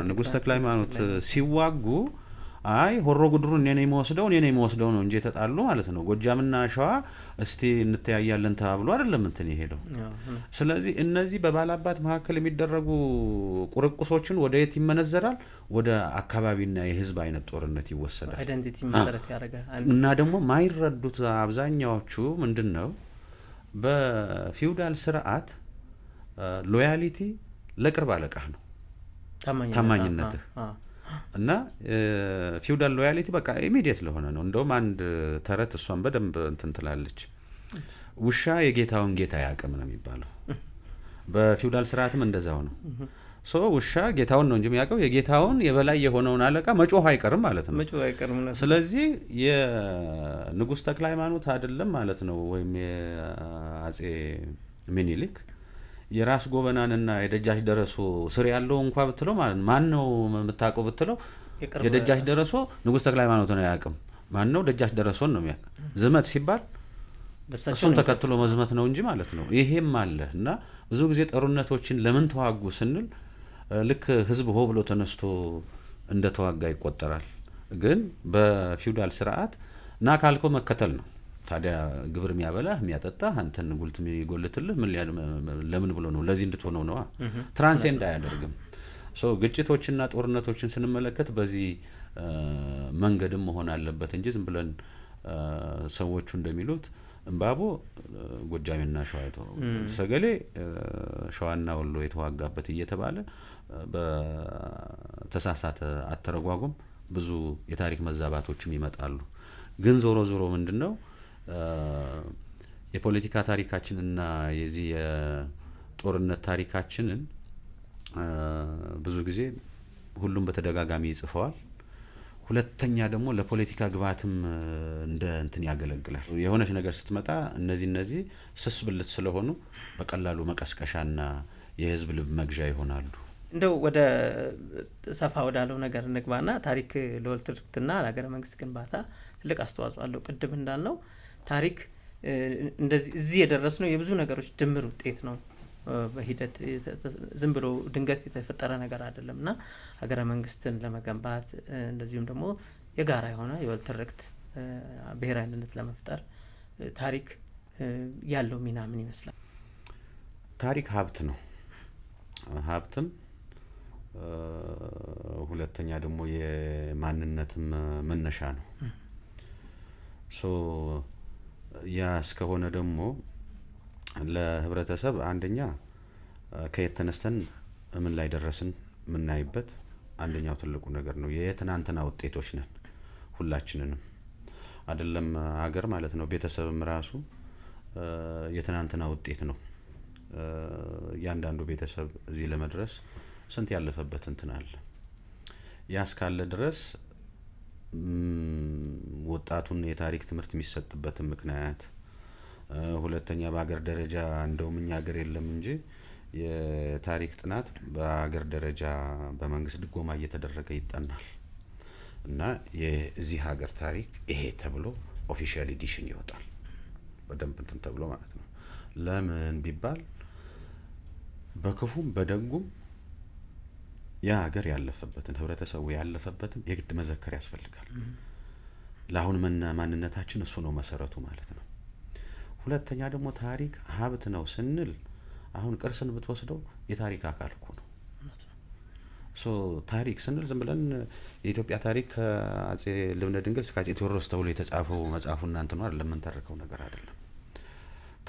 ንጉስ ተክለ ሃይማኖት ሲዋጉ አይ ሆሮ ጉድሩ እኔ ነኝ የምወስደው ነው እንጂ የተጣሉ ማለት ነው። ጎጃምና ሸዋ እስቲ እንተያያለን ተባብሎ አይደለም እንትን የሄደው። ስለዚህ እነዚህ በባላባት መካከል የሚደረጉ ቁርቁሶችን ወደ የት ይመነዘራል? ወደ አካባቢና የህዝብ አይነት ጦርነት ይወሰዳል። አይደንቲቲ መሰረት ያደርጋል። እና ደግሞ ማይረዱት አብዛኛዎቹ ምንድነው በፊውዳል ስርዓት ሎያሊቲ ለቅርብ አለቃህ ነው ታማኝነትህ እና ፊውዳል ሎያሊቲ በቃ ኢሚዲየት ለሆነ ነው። እንደውም አንድ ተረት እሷን በደንብ እንትን ትላለች። ውሻ የጌታውን ጌታ ያቅም ነው የሚባለው። በፊውዳል ስርዓትም እንደዛው ነው። ውሻ ጌታውን ነው እንጂ የሚያውቀው የጌታውን የበላይ የሆነውን አለቃ መጮህ አይቀርም ማለት ነው። ስለዚህ የንጉስ ተክለ ሃይማኖት አይደለም ማለት ነው ወይም የአጼ ምኒልክ የራስ ጎበናንና የደጃች ደረሶ ስር ያለው እንኳን ብትለው ማለት ማን ነው የምታውቀው ብትለው የደጃች ደረሶ ንጉስ ተክለ ሃይማኖት ነው ያውቅም። ማን ነው ደጃች ደረሶን ነው የሚያውቅ። ዝመት ሲባል እሱን ተከትሎ መዝመት ነው እንጂ ማለት ነው። ይሄም አለ እና ብዙ ጊዜ ጦርነቶችን ለምን ተዋጉ ስንል ልክ ህዝብ ሆ ብሎ ተነስቶ እንደ ተዋጋ ይቆጠራል። ግን በፊውዳል ስርዓት ና ካልከው መከተል ነው። ታዲያ ግብር የሚያበላህ የሚያጠጣህ አንተን ጉልት የሚጎልትልህ ለምን ብሎ ነው? ለዚህ እንድትሆነው ነዋ። ትራንሴንድ አያደርግም። ግጭቶችና ጦርነቶችን ስንመለከት በዚህ መንገድም መሆን አለበት እንጂ ዝም ብለን ሰዎቹ እንደሚሉት እምባቦ ጎጃምና ሸዋ ሰገሌ ሸዋና ወሎ የተዋጋበት እየተባለ በተሳሳተ አተረጓጉም ብዙ የታሪክ መዛባቶችም ይመጣሉ። ግን ዞሮ ዞሮ ምንድነው የፖለቲካ ታሪካችንና የዚህ የጦርነት ታሪካችንን ብዙ ጊዜ ሁሉም በተደጋጋሚ ይጽፈዋል። ሁለተኛ ደግሞ ለፖለቲካ ግብዓትም እንደ እንትን ያገለግላል። የሆነች ነገር ስትመጣ እነዚህ ስስ ብልት ስለሆኑ በቀላሉ መቀስቀሻና የህዝብ ልብ መግዣ ይሆናሉ። እንደው ወደ ሰፋ ወዳለው ነገር እንግባና ታሪክ ለወል ትርክትና ለሀገረ መንግስት ግንባታ ትልቅ አስተዋጽኦ አለው። ቅድም እንዳልነው ታሪክ እንደዚህ እዚህ የደረስነው የብዙ ነገሮች ድምር ውጤት ነው። በሂደት ዝም ብሎ ድንገት የተፈጠረ ነገር አይደለም እና ሀገረ መንግስትን ለመገንባት እንደዚሁም ደግሞ የጋራ የሆነ የወል ትርክት ብሔራዊ አንድነት ለመፍጠር ታሪክ ያለው ሚና ምን ይመስላል? ታሪክ ሀብት ነው። ሀብትም ሁለተኛ ደግሞ የማንነትም መነሻ ነው። ያ እስከሆነ ደግሞ ለህብረተሰብ አንደኛ ከየት ተነስተን ምን ላይ ደረስን የምናይበት አንደኛው ትልቁ ነገር ነው። የትናንትና ውጤቶች ነን ሁላችንንም፣ አይደለም ሀገር ማለት ነው። ቤተሰብም ራሱ የትናንትና ውጤት ነው። እያንዳንዱ ቤተሰብ እዚህ ለመድረስ ስንት ያለፈበት እንትን አለ። ያ እስካለ ድረስ ወጣቱን የታሪክ ትምህርት የሚሰጥበትን ምክንያት፣ ሁለተኛ በሀገር ደረጃ እንደውም እኛ ሀገር የለም እንጂ የታሪክ ጥናት በሀገር ደረጃ በመንግስት ድጎማ እየተደረገ ይጠናል እና የዚህ ሀገር ታሪክ ይሄ ተብሎ ኦፊሻል ኤዲሽን ይወጣል በደንብ እንትን ተብሎ ማለት ነው። ለምን ቢባል በክፉም በደጉም ያ ሀገር ያለፈበትን ህብረተሰቡ ያለፈበትን የግድ መዘከር ያስፈልጋል። ለአሁን ማንነታችን እሱ ነው መሰረቱ ማለት ነው። ሁለተኛ ደግሞ ታሪክ ሀብት ነው ስንል አሁን ቅርስን ብትወስደው የታሪክ አካል እኮ ነው። ታሪክ ስንል ዝም ብለን የኢትዮጵያ ታሪክ ከአጼ ልብነ ድንግል እስከ አጼ ቴዎድሮስ ተብሎ የተጻፈው መጽሐፉና እንትኑ አይደለም፣ የምንተርከው ነገር አይደለም።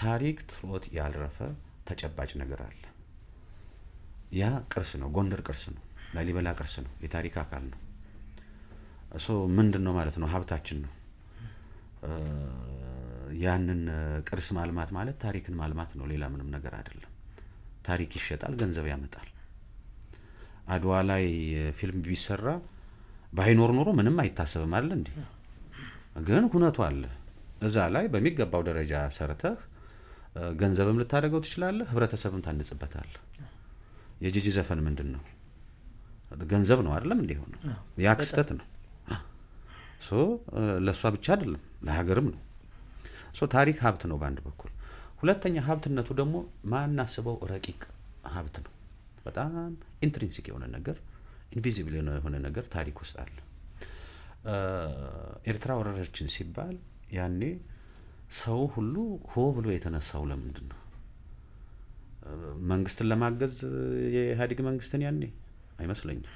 ታሪክ ትሮት ያልረፈ ተጨባጭ ነገር አለ። ያ ቅርስ ነው። ጎንደር ቅርስ ነው። ላሊበላ ቅርስ ነው። የታሪክ አካል ነው። ምንድን ነው ማለት ነው? ሀብታችን ነው። ያንን ቅርስ ማልማት ማለት ታሪክን ማልማት ነው። ሌላ ምንም ነገር አይደለም። ታሪክ ይሸጣል፣ ገንዘብ ያመጣል። አድዋ ላይ ፊልም ቢሰራ ባይኖር ኖሮ ምንም አይታሰብም አይደል እንዴ? ግን ሁነቱ አለ። እዛ ላይ በሚገባው ደረጃ ሰርተህ ገንዘብም ልታደርገው ትችላለህ፣ ህብረተሰብም ታንጽበታለህ። የጂጂ ዘፈን ምንድን ነው? ገንዘብ ነው አይደለም እንዴ? ሆነ ያ ክስተት ነው። ለእሷ ብቻ አይደለም ለሀገርም ነው። ታሪክ ሀብት ነው በአንድ በኩል። ሁለተኛ ሀብትነቱ ደግሞ ማናስበው ረቂቅ ሀብት ነው። በጣም ኢንትሪንሲክ የሆነ ነገር፣ ኢንቪዚብል የሆነ ነገር ታሪክ ውስጥ አለ። ኤርትራ ወረረችን ሲባል ያኔ ሰው ሁሉ ሆ ብሎ የተነሳው ለምንድን ነው? መንግስትን ለማገዝ የኢህአዴግ መንግስትን ያኔ አይመስለኝም።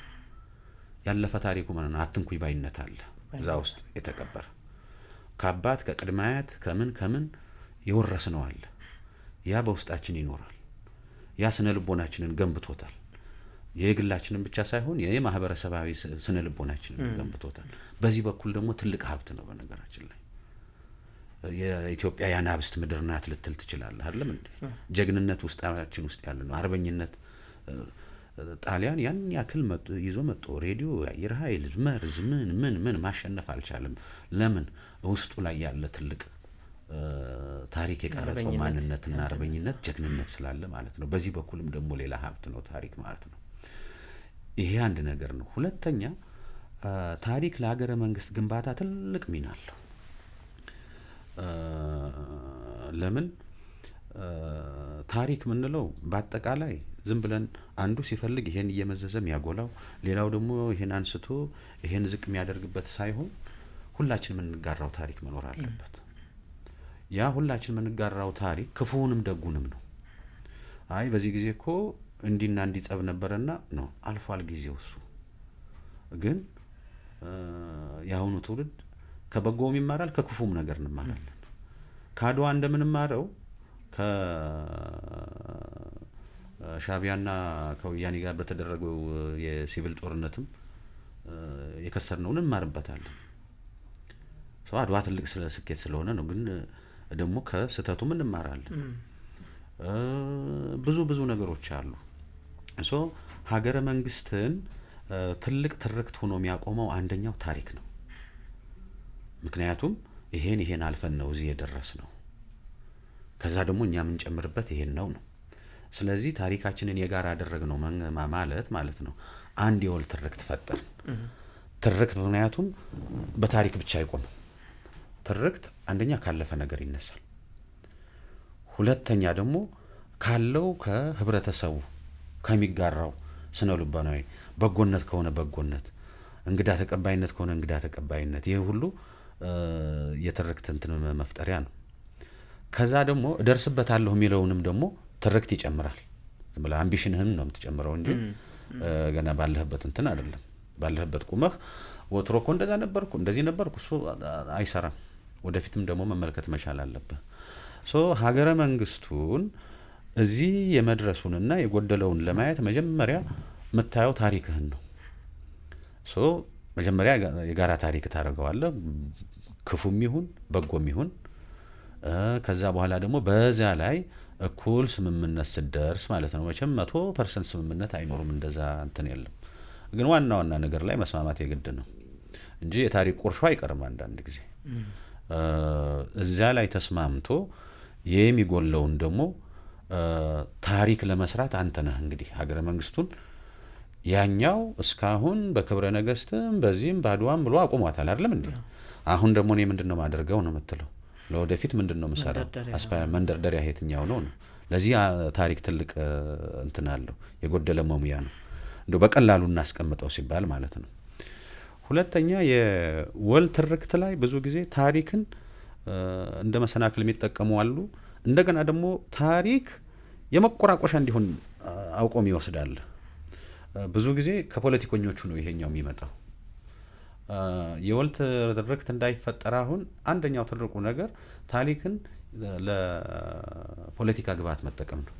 ያለፈ ታሪኩ ማለት ነው። አትንኩኝ ባይነት አለ እዛ ውስጥ የተቀበረ ከአባት ከቅድመ አያት ከምን የወረስነው አለ። ያ በውስጣችን ይኖራል። ያ ስነ ልቦናችንን ገንብቶታል። የግላችንን ብቻ ሳይሆን የማህበረሰባዊ ስነ ልቦናችንን ገንብቶታል። በዚህ በኩል ደግሞ ትልቅ ሀብት ነው። በነገራችን ላይ የኢትዮጵያ የአናብስት ምድር ናት ልትል ትችላለህ አይደለም እንዴ? ጀግንነት ውስጣችን ውስጥ ያለ ነው። አርበኝነት ጣሊያን ያን ያክል ይዞ መጥቶ ሬዲዮ፣ አየር ኃይል፣ መርዝ ምን ማሸነፍ አልቻለም። ለምን? ውስጡ ላይ ያለ ትልቅ ታሪክ የቀረጸው ማንነትና አርበኝነት ጀግንነት ስላለ ማለት ነው። በዚህ በኩልም ደግሞ ሌላ ሀብት ነው ታሪክ ማለት ነው። ይሄ አንድ ነገር ነው። ሁለተኛ ታሪክ ለሀገረ መንግስት ግንባታ ትልቅ ሚና አለው። ለምን? ታሪክ የምንለው በአጠቃላይ ዝም ብለን አንዱ ሲፈልግ ይሄን እየመዘዘ የሚያጎላው፣ ሌላው ደግሞ ይሄን አንስቶ ይሄን ዝቅ የሚያደርግበት ሳይሆን ሁላችን የምንጋራው ታሪክ መኖር አለበት። ያ ሁላችን የምንጋራው ታሪክ ክፉውንም ደጉንም ነው። አይ በዚህ ጊዜ እኮ እንዲና እንዲጸብ ነበረና ነው አልፏል ጊዜው። እሱ ግን የአሁኑ ትውልድ ከበጎውም ይማራል፣ ከክፉም ነገር እንማራለን። ከአድዋ እንደምንማረው ከሻቢያና ከወያኔ ጋር በተደረገው የሲቪል ጦርነትም የከሰርነውን እንማርበታለን። አድዋ ትልቅ ስኬት ስለሆነ ነው። ግን ደግሞ ከስህተቱም እንማራለን። ብዙ ነገሮች አሉ። ሀገረ መንግስትን ትልቅ ትርክት ሆኖ የሚያቆመው አንደኛው ታሪክ ነው። ምክንያቱም ይሄን አልፈን ነው እዚህ የደረስ ነው። ከዛ ደግሞ እኛ የምንጨምርበት ይሄን ነው። ስለዚህ ታሪካችንን የጋራ አደረግነው ማለት ነው። አንድ የወል ትርክት ፈጠርን። ትርክት ምክንያቱም በታሪክ ብቻ አይቆምም። ትርክት አንደኛ ካለፈ ነገር ይነሳል። ሁለተኛ ደግሞ ካለው ከህብረተሰቡ ከሚጋራው ስነ ልቦናዊ በጎነት ከሆነ በጎነት፣ እንግዳ ተቀባይነት ከሆነ እንግዳ ተቀባይነት፣ ይሄ ሁሉ የትርክት እንትን መፍጠሪያ ነው። ከዛ ደግሞ እደርስበታለሁ የሚለውንም ደግሞ ትርክት ይጨምራል። ዝም ብለህ አምቢሽንህን ነው የምትጨምረው እንጂ ገና ባለህበት እንትን አይደለም። ባለህበት ቁመህ ወትሮ እኮ እንደዛ ነበርኩ እንደዚህ ነበርኩ እሱ አይሰራም። ወደፊትም ደግሞ መመልከት መቻል አለብህ። ሀገረ መንግስቱን እዚህ የመድረሱንና የጎደለውን ለማየት መጀመሪያ የምታየው ታሪክህን ነው። መጀመሪያ የጋራ ታሪክ ታደርገዋለህ፣ ክፉም ይሁን በጎም ይሁን። ከዛ በኋላ ደግሞ በዛ ላይ እኩል ስምምነት ስደርስ ማለት ነው። መቼም 100% ስምምነት አይኖርም፣ እንደዛ እንትን የለም። ግን ዋና ዋና ነገር ላይ መስማማት የግድ ነው እንጂ የታሪክ ቁርሾ አይቀርም አንዳንድ ጊዜ። እዚያ ላይ ተስማምቶ የሚጎለውን ደግሞ ታሪክ ለመስራት አንተ ነህ እንግዲህ ሀገረ መንግስቱን ያኛው እስካሁን በክብረ ነገስትም በዚህም ባድዋም ብሎ አቁሟታል አይደለም እንዴ? አሁን ደግሞ እኔ ምንድነው ማደርገው ነው የምትለው? ለወደፊት ምንድነው የምሰራው? መንደርደሪያ የትኛው ነው? ለዚህ ታሪክ ትልቅ እንትን አለው፣ የጎደለ መሙያ ነው እንደው በቀላሉ እናስቀምጠው ሲባል ማለት ነው። ሁለተኛ የወል ትርክት ላይ ብዙ ጊዜ ታሪክን እንደ መሰናክል የሚጠቀሙ አሉ። እንደገና ደግሞ ታሪክ የመቆራቆሻ እንዲሆን አውቆም ይወስዳል። ብዙ ጊዜ ከፖለቲከኞቹ ነው ይሄኛው የሚመጣው። የወል ትርክት እንዳይፈጠር አሁን አንደኛው ትልቁ ነገር ታሪክን ለፖለቲካ ግብዓት መጠቀም ነው፣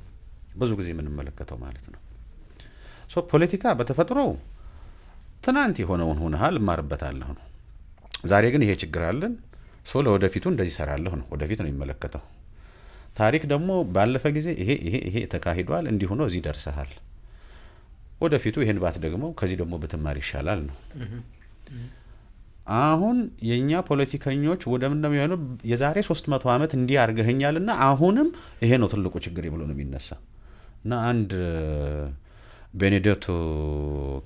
ብዙ ጊዜ የምንመለከተው ማለት ነው። ፖለቲካ በተፈጥሮ ትናንት የሆነውን ሆነሃል እማርበታለሁ ነው። ዛሬ ግን ይሄ ችግር አለን፣ ለወደፊቱ እንደዚህ እሰራለሁ ነው፣ ወደፊት ነው የሚመለከተው። ታሪክ ደግሞ ባለፈ ጊዜ ይሄ ተካሂዷል፣ እንዲሁ ነው፣ እዚህ ደርሰሃል፣ ወደፊቱ ይሄን ባት ደግሞ ከዚህ ደግሞ ብትማር ይሻላል ነው። አሁን የኛ ፖለቲከኞች ወደ ምን ነው የሚሆነው? የዛሬ 300 ዓመት እንዲህ አድርገኸኛልና አሁንም ይሄ ነው ትልቁ ችግር ብሎ ነው የሚነሳ እና አንድ ቤኔዴቶ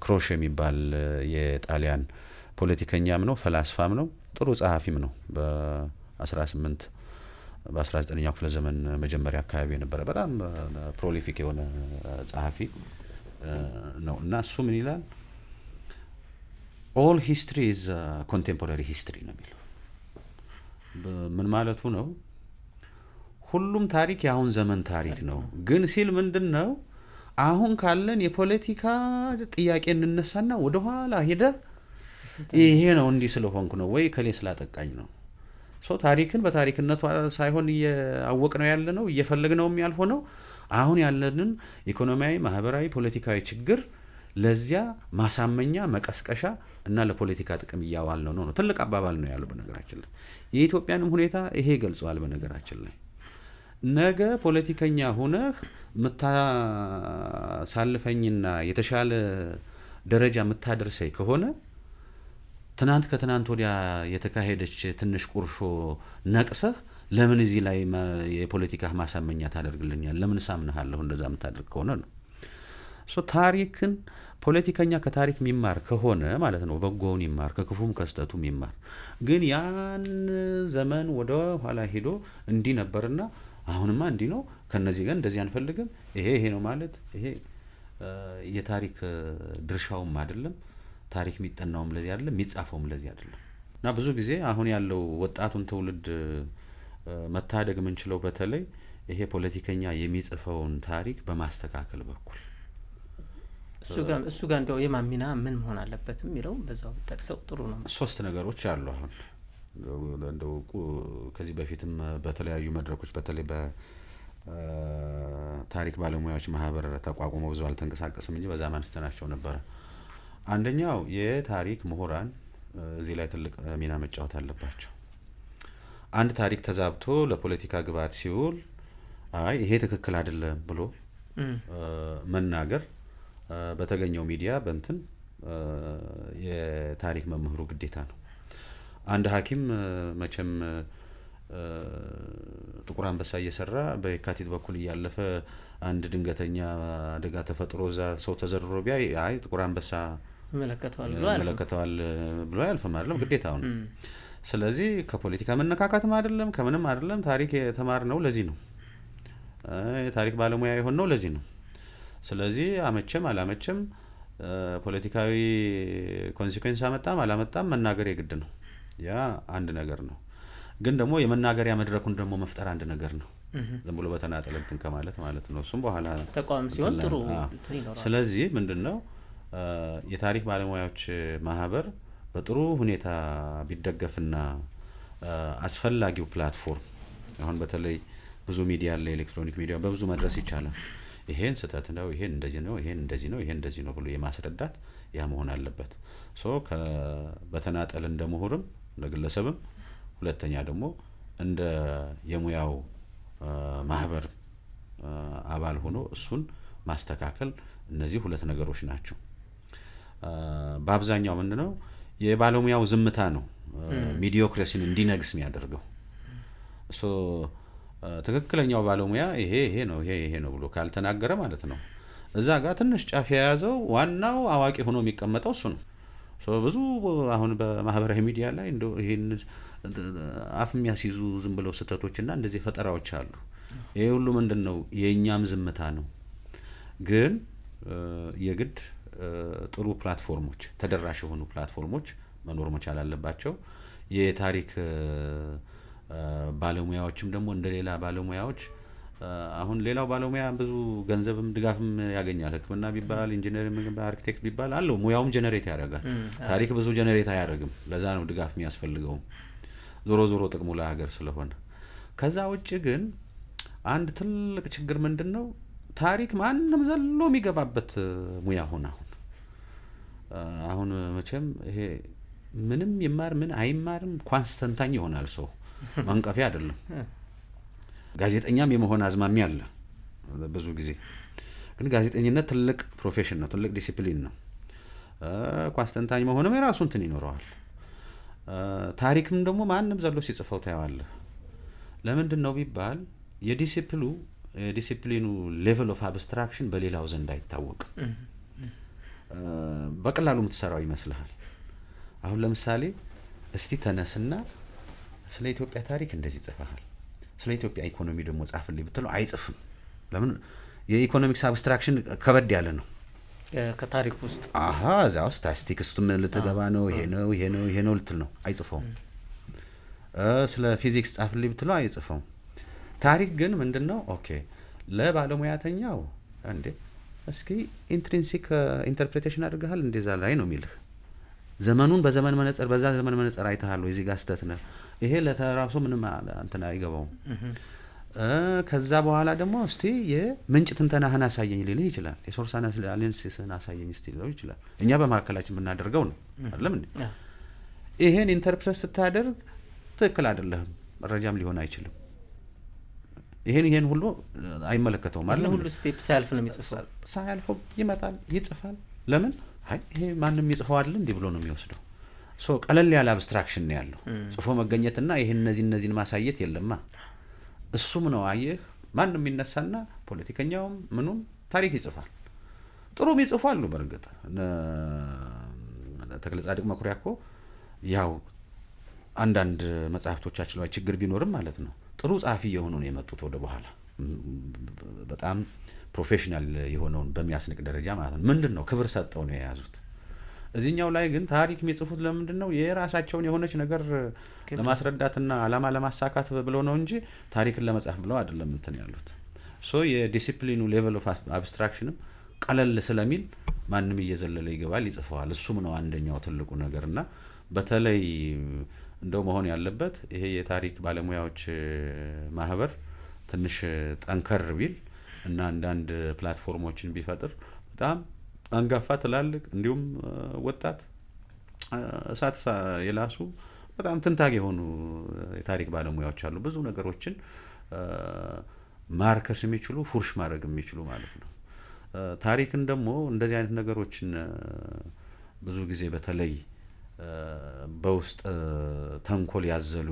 ክሮሽ የሚባል የጣሊያን ፖለቲከኛም ነው ፈላስፋም ነው ጥሩ ጸሐፊም ነው። በ19ኛው ክፍለ ዘመን መጀመሪያ አካባቢ የነበረ በጣም ፕሮሊፊክ የሆነ ጸሐፊ ነው እና እሱ ምን ይላል? ኦል ሂስትሪ ኢዝ ኮንቴምፖራሪ ሂስትሪ ነው የሚለው። ምን ማለቱ ነው? ሁሉም ታሪክ የአሁን ዘመን ታሪክ ነው። ግን ሲል ምንድን ነው አሁን ካለን የፖለቲካ ጥያቄ እንነሳና ወደ ኋላ ሄደ ይሄ ነው እንዲህ ስለሆንኩ ነው ወይ ከሌ ስላጠቃኝ ነው። ታሪክን በታሪክነቱ ሳይሆን እያወቅ ነው ያለ ነው እየፈለግ ነው ያልሆነው አሁን ያለንን ኢኮኖሚያዊ፣ ማህበራዊ፣ ፖለቲካዊ ችግር ለዚያ ማሳመኛ መቀስቀሻ እና ለፖለቲካ ጥቅም እያዋል ነው ነው ትልቅ አባባል ነው ያለው። በነገራችን ላይ የኢትዮጵያንም ሁኔታ ይሄ ገልጸዋል። በነገራችን ላይ ነገ ፖለቲከኛ ሆነህ ምታሳልፈኝና የተሻለ ደረጃ ምታደርሰኝ ከሆነ ትናንት ከትናንት ወዲያ የተካሄደች ትንሽ ቁርሾ ነቅሰህ ለምን እዚህ ላይ የፖለቲካ ማሳመኛ ታደርግልኛል? ለምን ሳምንሃለሁ? እንደዛ የምታደርግ ከሆነ ነው ታሪክን ፖለቲከኛ ከታሪክ የሚማር ከሆነ ማለት ነው በጎውን ይማር ከክፉም ከስተቱም ይማር። ግን ያን ዘመን ወደ ኋላ ሄዶ እንዲህ ነበርና አሁንማ እንዲህ ነው ከነዚህ ጋር እንደዚህ አንፈልግም ይሄ ነው ማለት ይሄ የታሪክ ድርሻውም አይደለም። ታሪክ የሚጠናውም ለዚህ አይደለም፣ የሚጻፈውም ለዚህ አይደለም። እና ብዙ ጊዜ አሁን ያለው ወጣቱን ትውልድ መታደግ የምንችለው በተለይ ይሄ ፖለቲከኛ የሚጽፈውን ታሪክ በማስተካከል በኩል እሱ ጋር እንደው የማሚና ምን መሆን አለበት የሚለው በዛው ጠቅሰው ጥሩ ነው። 3 ነገሮች አሉ። አሁን እንደው ከዚህ በፊትም በተለያዩ መድረኮች በተለይ በታሪክ ባለሙያዎች ማህበር ተቋቁመው ብዙ አልተንቀሳቀስም እንጂ በዛ ማንስተናቸው ነበረ። አንደኛው የታሪክ ምሁራን እዚህ ላይ ትልቅ ሚና መጫወት አለባቸው። አንድ ታሪክ ተዛብቶ ለፖለቲካ ግብዓት ሲውል ይሄ ትክክል አይደለም ብሎ መናገር በተገኘው ሚዲያ በእንትን የታሪክ መምህሩ ግዴታ ነው። አንድ ሐኪም መቼም ጥቁር አንበሳ እየሰራ በየካቲት በኩል እያለፈ አንድ ድንገተኛ አደጋ ተፈጥሮ እዛ ሰው ተዘርሮ ቢያይ ጥቁር አንበሳ መለከተዋል ብሎ አያልፍም አይደለም፣ ግዴታው ነው። ስለዚህ ከፖለቲካ መነካካትም አይደለም ከምንም አይደለም። ታሪክ የተማርነው ለዚህ ነው። የታሪክ ባለሙያ የሆነው ለዚህ ነው። ስለዚህ አመቸም አላመቸም ፖለቲካዊ ኮንሲኩዌንስ አመጣም አላመጣም መናገር የግድ ነው። ያ አንድ ነገር ነው። ግን ደግሞ የመናገሪያ መድረኩን ደግሞ መፍጠር አንድ ነገር ነው። ዝም ብሎ በተናጠል እንትን ከማለት ማለት ነው። እሱም በኋላ ተቋም ሲሆን ጥሩ ይኖራል። ስለዚህ ምንድነው የታሪክ ባለሙያዎች ማህበር በጥሩ ሁኔታ ቢደገፍና አስፈላጊው ፕላትፎርም አሁን በተለይ ብዙ ሚዲያ አለ፣ ኤሌክትሮኒክ ሚዲያ በብዙ መድረስ ይቻላል። ይሄን ስህተት ነው፣ ይሄን እንደዚህ ነው፣ ይሄን እንደዚህ ነው፣ ይሄን እንደዚህ ነው ብሎ የማስረዳት ያ መሆን አለበት። በተናጠል እንደ ምሁርም እንደ ግለሰብም፣ ሁለተኛ ደግሞ እንደ የሙያው ማህበር አባል ሆኖ እሱን ማስተካከል እነዚህ ሁለት ነገሮች ናቸው። በአብዛኛው ምንድነው የባለሙያው ዝምታ ነው ሚዲዮክራሲን እንዲነግስ የሚያደርገው። ትክክለኛው ባለሙያ ይሄ ነው ብሎ ካልተናገረ ማለት ነው እዛ ጋር ትንሽ ጫፍ የያዘው ዋናው አዋቂ ሆኖ የሚቀመጠው እሱ ነው። ብዙ አሁን በማህበራዊ ሚዲያ ላይ እንደው ይሄን አፍ የሚያስይዙ ዝም ብለው ስህተቶችና እንደዚህ ፈጠራዎች አሉ። ይሄ ሁሉ ምንድነው የኛም ዝምታ ነው። ግን የግድ ጥሩ ፕላትፎርሞች ተደራሽ የሆኑ ፕላትፎርሞች መኖር መቻል አለባቸው። የታሪክ ባለሙያዎችም ደግሞ እንደሌላ ባለሙያዎች አሁን ሌላው ባለሙያ ብዙ ገንዘብም ድጋፍም ያገኛል። ሕክምና ቢባል ኢንጂነሪንግ አርኪቴክት ቢባል አለው ሙያውም ጀነሬት ያደርጋል። ታሪክ ብዙ ጀነሬት አያደርግም። ለዛ ነው ድጋፍ የሚያስፈልገው ዞሮ ጥቅሙ ለሀገር ስለሆነ። ከዛ ውጭ ግን አንድ ትልቅ ችግር ምንድነው ታሪክ ማንም ዘሎ የሚገባበት ሙያ ሆነ። አሁን መቼም ይሄ ምንም ይማር ምን አይማርም ኮንስተንታኝ ይሆናል። ሰው መንቀፊያ አይደለም። ጋዜጠኛም የመሆን አዝማሚያ አለ ብዙ ጊዜ። ግን ጋዜጠኝነት ትልቅ ፕሮፌሽን ነው፣ ትልቅ ዲሲፕሊን ነው። ኮንስተንታኝ መሆንም የራሱ እንትን ይኖረዋል። ታሪክም ደግሞ ማንም ዘሎ ሲጽፈው ታየዋለህ። ለምንድን ነው ቢባል የዲሲፕሊኑ ሌቨል ኦፍ አብስትራክሽን በሌላው ዘንድ አይታወቅም። በቀላሉ የምትሰራው ይመስልሃል። አሁን ለምሳሌ እስቲ ተነስና ስለ ኢትዮጵያ ታሪክ እንደዚህ ጽፈሃል፣ ስለ ኢትዮጵያ ኢኮኖሚ ደግሞ ጻፍልኝ ብትለው አይጽፍም። ለምን? የኢኮኖሚክስ አብስትራክሽን ከበድ ያለ ነው ከታሪክ ውስጥ። እዛ ውስጥ ስታቲስቲክስ ልትገባ ነው። ይሄ ነው ልትል ነው፣ አይጽፈውም። ስለ ፊዚክስ ጻፍልኝ ብትለው አይጽፈውም። ታሪክ ግን ምንድነው? ኦኬ ለባለሙያተኛው እንዴ እስኪ ኢንትሪንሲክ ኢንተርፕሬቴሽን አድርገሃል እንደዛ ላይ ነው የሚልህ። ዘመኑን በዘመን መነጽር በዛ ዘመን መነጽር አይተሃል ወይ? እዚህ ጋር ስተት ነው ይሄ ለተራሱ ምንም እንትን አይገባውም። ከዛ በኋላ ደግሞ እስቲ የምንጭ ትንተናህን አሳየኝ ሊልህ ይችላል። የሶርስ አናሊሲስህን አሳየኝ እስቲ ሊለው ይችላል። እኛ በመካከላችን ብናደርገው ነው አይደለም እንዴ? ይሄን ኢንተርፕሬት ስታደርግ ትክክል አይደለህም፣ መረጃም ሊሆን አይችልም። ይሄን ሁሉ አይመለከተውም ማለት ነው። ሁሉ ስቴፕ ሳያልፍ ነው የሚጽፈው። ሳያልፈው ይመጣል ይጽፋል። ለምን? ይሄ ማንም ይጽፈው አይደል እንዴ ብሎ ነው የሚወስደው። ቀለል ያለ አብስትራክሽን ነው ያለው። ጽፎ መገኘትና ይሄን እነዚህን ማሳየት የለማ። እሱም ነው አየህ ማንም ይነሳና ፖለቲከኛውም ምኑም ታሪክ ይጽፋል። ጥሩም ይጽፋሉ። በእርግጥ ተክለ ጻድቅ መኩሪያ እኮ ያው አንዳንድ መጽሐፍቶቻችን ላይ ችግር ቢኖርም ማለት ነው ጥሩ ጻፊ የሆኑ ነው የመጡት ወደ በኋላ በጣም ፕሮፌሽናል የሆነውን በሚያስንቅ ደረጃ ማለት ነው። ምንድነው ክብር ሰጠው ነው የያዙት። እዚህኛው ላይ ግን ታሪክ የሚጽፉት ለምንድነው የራሳቸውን የሆነች ነገር ለማስረዳትና አላማ ለማሳካት ብለው ነው እንጂ ታሪክን ለመጻፍ ብለው አይደለም እንትን ያሉት። የዲሲፕሊኑ ሌቨል ኦፍ አብስትራክሽንም ቀለል ስለሚል ማንም እየዘለለ ይገባል ይጽፈዋል። እሱም ነው አንደኛው ትልቁ ነገርና በተለይ እንደው መሆን ያለበት ይሄ የታሪክ ባለሙያዎች ማህበር ትንሽ ጠንከር ቢል እና አንዳንድ ፕላትፎርሞችን ቢፈጥር በጣም አንጋፋ ትላልቅ እንዲሁም ወጣት እሳት የላሱ በጣም ትንታግ የሆኑ የታሪክ ባለሙያዎች አሉ። ብዙ ነገሮችን ማርከስ የሚችሉ ፉርሽ ማድረግ የሚችሉ ማለት ነው። ታሪክን ደግሞ እንደዚህ አይነት ነገሮችን ብዙ ጊዜ በተለይ በውስጥ ተንኮል ያዘሉ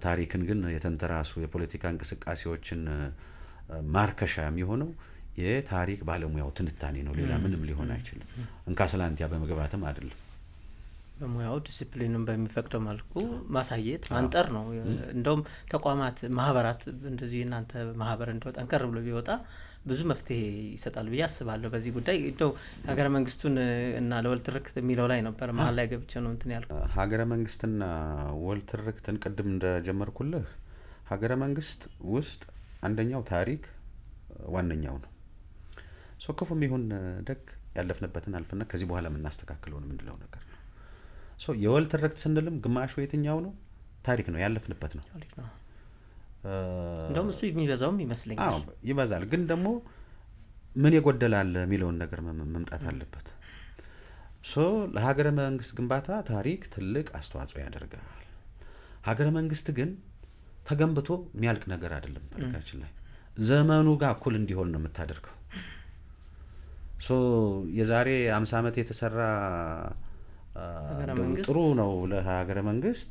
ታሪክን ግን የተንተራሱ የፖለቲካ እንቅስቃሴዎችን ማርከሻ የሚሆነው የታሪክ ባለሙያው ትንታኔ ነው። ሌላ ምንም ሊሆን አይችልም። እንካስላንቲያ በመግባትም አይደለም። በሙያው ዲሲፕሊኑን በሚፈቅደው መልኩ ማሳየት ማንጠር ነው። እንደውም ተቋማት ማህበራት እንደዚህ እናንተ ማህበር እንደው ጠንከር ብሎ ቢወጣ ብዙ መፍትሄ ይሰጣል ብዬ አስባለሁ። በዚህ ጉዳይ እንደው ሀገረ መንግስቱን እና ለወል ትርክት የሚለው ላይ ነበር መሀል ላይ ገብቼ ነው እንትን ያልኩት። ሀገረ መንግስትና ወል ትርክትን ቅድም እንደጀመርኩልህ ሀገረ መንግስት ውስጥ አንደኛው ታሪክ ዋነኛው ነው። ክፉም ይሁን ደግ ያለፍንበትን አልፈና ከዚህ በኋላ የምናስተካክለው ነው ምንድነው ነገር ነው። የወል ትርክት ስንልም ግማሹ የትኛው ነው? ታሪክ ነው፣ ያለፍንበት ነው። እንደውም እሱ የሚበዛውም ይመስለኛል። ይበዛል። ግን ደግሞ ምን የጎደላል የሚለውን ነገር መምጣት አለበት። ለሀገረ መንግስት ግንባታ ታሪክ ትልቅ አስተዋጽኦ ያደርጋል። ሀገረ መንግስት ግን ተገንብቶ የሚያልቅ ነገር አይደለም። በልካችን ላይ ዘመኑ ጋር እኩል እንዲሆን ነው የምታደርገው። የዛሬ 50 ዓመት የተሰራ ጥሩ ነው ለሀገረ መንግስት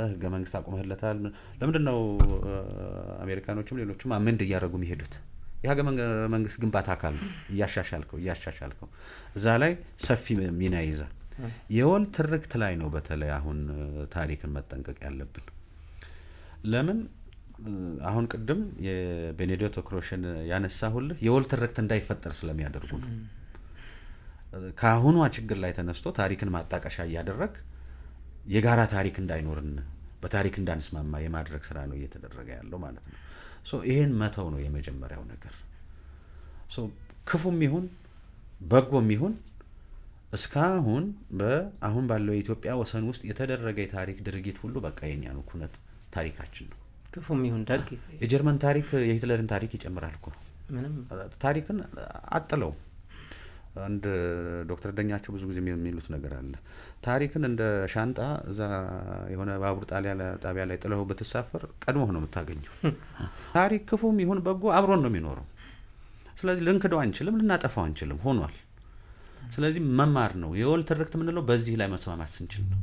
ህገ መንግስት አቁመህለታል። ለምንድን ነው አሜሪካኖችም ሌሎችም አመንድ እያደረጉ የሚሄዱት? የሀገረ መንግስት ግንባታ አካል ነው። እያሻሻልከው እዛ ላይ ሰፊ ሚና ይይዛል። የወል ትርክት ላይ ነው በተለይ አሁን ታሪክን መጠንቀቅ ያለብን። ለምን አሁን ቅድም የቤኔዲክቶ ክሮሽን ያነሳሁልህ የወል ትርክት እንዳይፈጠር ስለሚያደርጉ ነው። ከአሁኗ ችግር ላይ ተነስቶ ታሪክን ማጣቀሻ እያደረግ የጋራ ታሪክ እንዳይኖርን በታሪክ እንዳንስማማ የማድረግ ስራ ነው እየተደረገ ያለው ማለት ነው። ይሄን መተው ነው የመጀመሪያው ነገር። ክፉም ይሁን በጎም ይሁን እስካሁን አሁን ባለው የኢትዮጵያ ወሰን ውስጥ የተደረገ የታሪክ ድርጊት ሁሉ በቃ የኛ ነው፣ ኩነት ታሪካችን ነው። ክፉም ይሁን ደግ የጀርመን ታሪክ የሂትለርን ታሪክ ይጨምራል እኮ። ምንም ታሪክን አጥለው አንድ ዶክተር ደኛቸው ብዙ ጊዜ የሚሉት ነገር አለ። ታሪክን እንደ ሻንጣ እዛ የሆነ ባቡር ጣቢያ ላይ ጥለው ብትሳፈር ቀድሞ ነው የምታገኘው። ታሪክ ክፉም ይሁን በጎ አብሮን ነው የሚኖረው። ስለዚህ ልንክደው አንችልም፣ ልናጠፋው አንችልም፣ ሆኗል። ስለዚህ መማር ነው። የወል ትርክት የምንለው በዚህ ላይ መስማማት ስንችል ነው።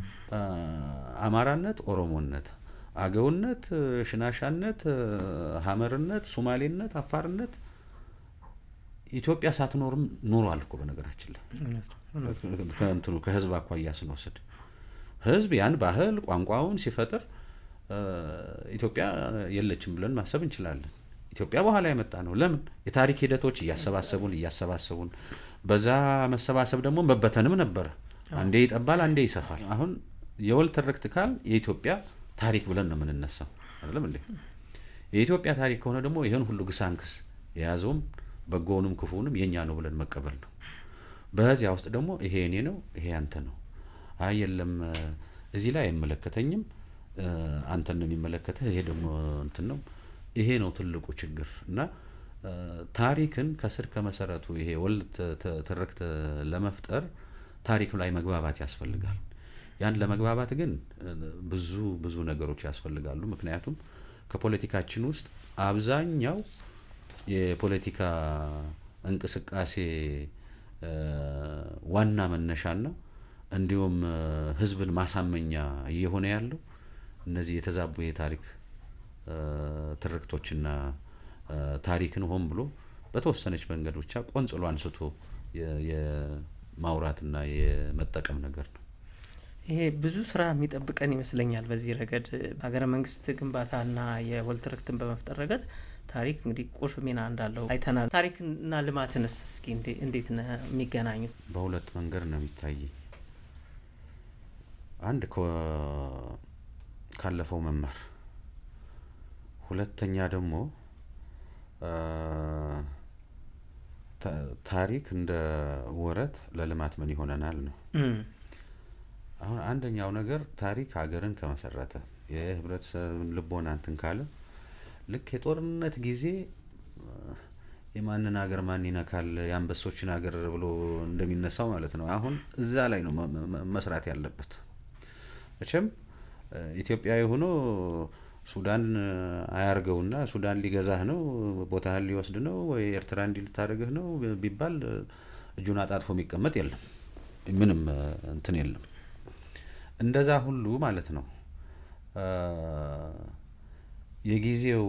አማራነት፣ ኦሮሞነት፣ አገውነት፣ ሽናሻነት፣ ሀመርነት፣ ሶማሌነት፣ አፋርነት ኢትዮጵያ ሳትኖርም ኖሯል እኮ በነገራችን ላይ ከህዝብ አኳያ ስንወስድ ህዝብ ያን ባህል ቋንቋውን ሲፈጥር ኢትዮጵያ የለችም ብለን ማሰብ እንችላለን። ኢትዮጵያ በኋላ የመጣ ነው። ለምን? የታሪክ ሂደቶች እያሰባሰቡን በዛ መሰባሰብ ደግሞ መበተንም ነበረ። አንዴ ይጠባል፣ አንዴ ይሰፋል። አሁን የወል ትርክት ካል የኢትዮጵያ ታሪክ ብለን ነው የምንነሳው አይደለም እንዴ? የኢትዮጵያ ታሪክ ከሆነ ደግሞ ይሄን ሁሉ ግሳንክስ የያዘውም በጎውንም ክፉውንም የኛ ነው ብለን መቀበል ነው። በዚያ ውስጥ ደግሞ ይሄ የኔ ነው፣ ይሄ አንተ ነው፣ አይ የለም እዚህ ላይ አይመለከተኝም፣ አንተን ነው የሚመለከተህ፣ ይሄ ደግሞ እንትን ነው። ይሄ ነው ትልቁ ችግር። እና ታሪክን ከስር ከመሰረቱ ይሄ ወል ትርክት ለመፍጠር ታሪክ ላይ መግባባት ያስፈልጋል። ያን ለመግባባት ግን ብዙ ነገሮች ያስፈልጋሉ። ምክንያቱም ከፖለቲካችን ውስጥ አብዛኛው የፖለቲካ እንቅስቃሴ ዋና መነሻና እንዲሁም ህዝብን ማሳመኛ እየሆነ ያለው እነዚህ የተዛቡ የታሪክ ትርክቶችና ታሪክን ሆን ብሎ በተወሰነች መንገድ ብቻ ቆንጽሎ አንስቶ የማውራትና የመጠቀም ነገር ነው። ይሄ ብዙ ስራ የሚጠብቀን ይመስለኛል። በዚህ ረገድ ሀገረ መንግስት ግንባታና የወል ትርክትን በመፍጠር ረገድ ታሪክ እንግዲህ ቁልፍ ሚና እንዳለው አይተናል። ታሪክና ልማትንስ እስኪ እንዴት ነው የሚገናኙት? በሁለት መንገድ ነው የሚታይ። አንድ ካለፈው መማር፣ ሁለተኛ ደግሞ ታሪክ እንደ ወረት ለልማት ምን ይሆነናል ነው። አሁን አንደኛው ነገር ታሪክ ሀገርን ከመሰረተ የህብረተሰብን ልቦና እንትን ካለ ልክ የጦርነት ጊዜ የማንን ሀገር ማን ይነካል የአንበሶችን ሀገር ብሎ እንደሚነሳው ማለት ነው። አሁን እዛ ላይ ነው መስራት ያለበት። መቼም ኢትዮጵያዊ ሆኖ ሱዳን አያርገውና ሱዳን ሊገዛህ ነው፣ ቦታህን ሊወስድ ነው፣ ወይ ኤርትራ እንዲህ ልታደርግህ ነው ቢባል እጁን አጣጥፎ የሚቀመጥ የለም፣ ምንም እንትን የለም። እንደዛ ሁሉ ማለት ነው የጊዜው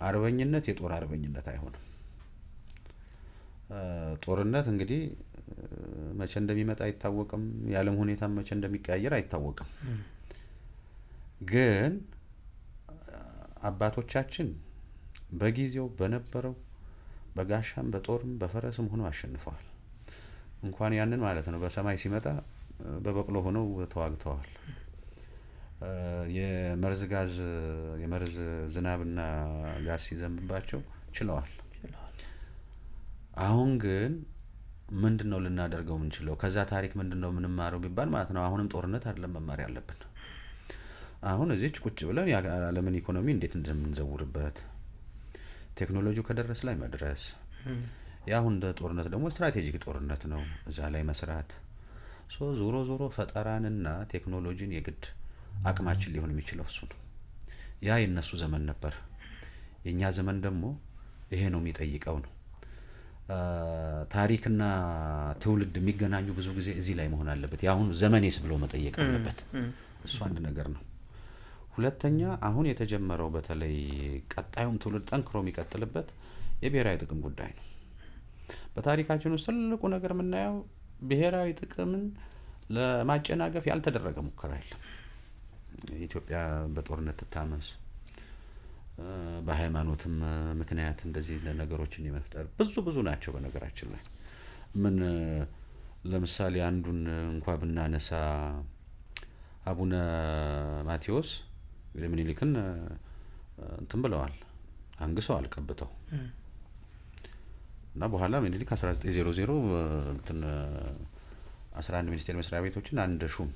አርበኝነት የጦር አርበኝነት አይሆንም። ጦርነት እንግዲህ መቼ እንደሚመጣ አይታወቅም። የዓለም ሁኔታ መቼ እንደሚቀያየር አይታወቅም። ግን አባቶቻችን በጊዜው በነበረው በጋሻም በጦርም በፈረስም ሆነው አሸንፈዋል። እንኳን ያንን ማለት ነው በሰማይ ሲመጣ በበቅሎ ሆነው ተዋግተዋል። የመርዝ ዝናብና ጋዝ ሲዘንብባቸው ችለዋል። አሁን ግን ምንድነው ልናደርገው የምንችለው? ከዛ ታሪክ ምንድነው የምንማረው ቢባል ማለት ነው አሁንም ጦርነት አይደለም መማር ያለብን። አሁን እዚች ቁጭ ብለን የዓለምን ኢኮኖሚ እንዴት እንደምንዘውርበት ቴክኖሎጂው ከደረስ ላይ መድረስ፣ ያሁን ጦርነት ደግሞ ስትራቴጂክ ጦርነት ነው፣ እዛ ላይ መስራት። ዞሮ ፈጠራንና ቴክኖሎጂን የግድ አቅማችን ሊሆን የሚችለው እሱ ነው። ያ የነሱ ዘመን ነበር። የኛ ዘመን ደግሞ ይሄ ነው የሚጠይቀው ነው። ታሪክና ትውልድ የሚገናኙ ብዙ ጊዜ እዚህ ላይ መሆን አለበት። ያሁን ዘመኔስ ብሎ መጠየቅ አለበት። እሱ አንድ ነገር ነው። ሁለተኛ አሁን የተጀመረው በተለይ ቀጣዩም ትውልድ ጠንክሮ የሚቀጥልበት የብሔራዊ ጥቅም ጉዳይ ነው። በታሪካችን ውስጥ ትልቁ ነገር የምናየው ብሔራዊ ጥቅምን ለማጨናገፍ ያልተደረገ ሙከራ የለም። ኢትዮጵያ በጦርነት ትታመስ፣ በሃይማኖትም ምክንያት እንደዚህ ነገሮችን የመፍጠር ብዙ ናቸው። በነገራችን ላይ ምን ለምሳሌ አንዱን እንኳን ብናነሳ አቡነ ማቴዎስ ምኒልክን እንትን ብለዋል፣ አንግሰዋል፣ ቀብተው እና በኋላ ምኒልክ 1900 እንትን 11 ሚኒስቴር መስሪያ ቤቶችን አንድ ሹም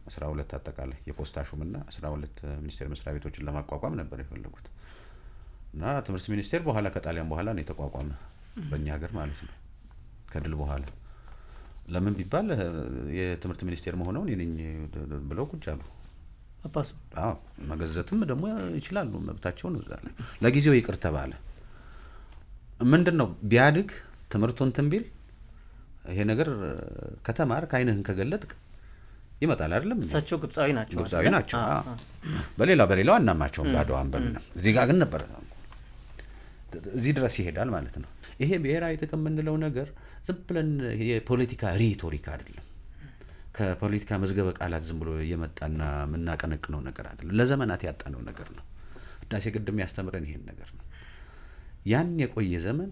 12 አጠቃላይ የፖስታ ሹምና 12 ሚኒስቴር መስሪያ ቤቶችን ለማቋቋም ነበር የፈለጉት። እና ትምህርት ሚኒስቴር በኋላ ከጣሊያን በኋላ ነው የተቋቋመ በእኛ ሀገር ማለት ነው፣ ከድል በኋላ። ለምን ቢባል የትምህርት ሚኒስቴር መሆነውን የነኝ ብለው ቁጭ አሉ። አባሱ አዎ መገዘትም ደግሞ ይችላሉ፣ መብታቸው ነው። ዛሬ ለጊዜው ይቅር ተባለ። ምንድነው ቢያድግ ትምህርቱን ትንቢል ይሄ ነገር ከተማር ከአይንህን ከገለጥክ ይመጣል አይደለም። እሳቸው ግብጻዊ ናቸው። በሌላው አናማቸውም ባዶዋን በምንም። እዚህ ጋር ግን ነበር እዚህ ድረስ ይሄዳል ማለት ነው። ይሄ ብሔራዊ ጥቅም የምንለው ነገር ዝም ብለን የፖለቲካ ሪቶሪክ አይደለም። ከፖለቲካ መዝገበ ቃላት ዝም ብሎ የመጣና የምናቀነቅነው ነገር አይደለም። ለዘመናት ያጣነው ነገር ነው። ህዳሴ ግድብ ያስተምረን ይሄን ነገር ነው። ያን የቆየ ዘመን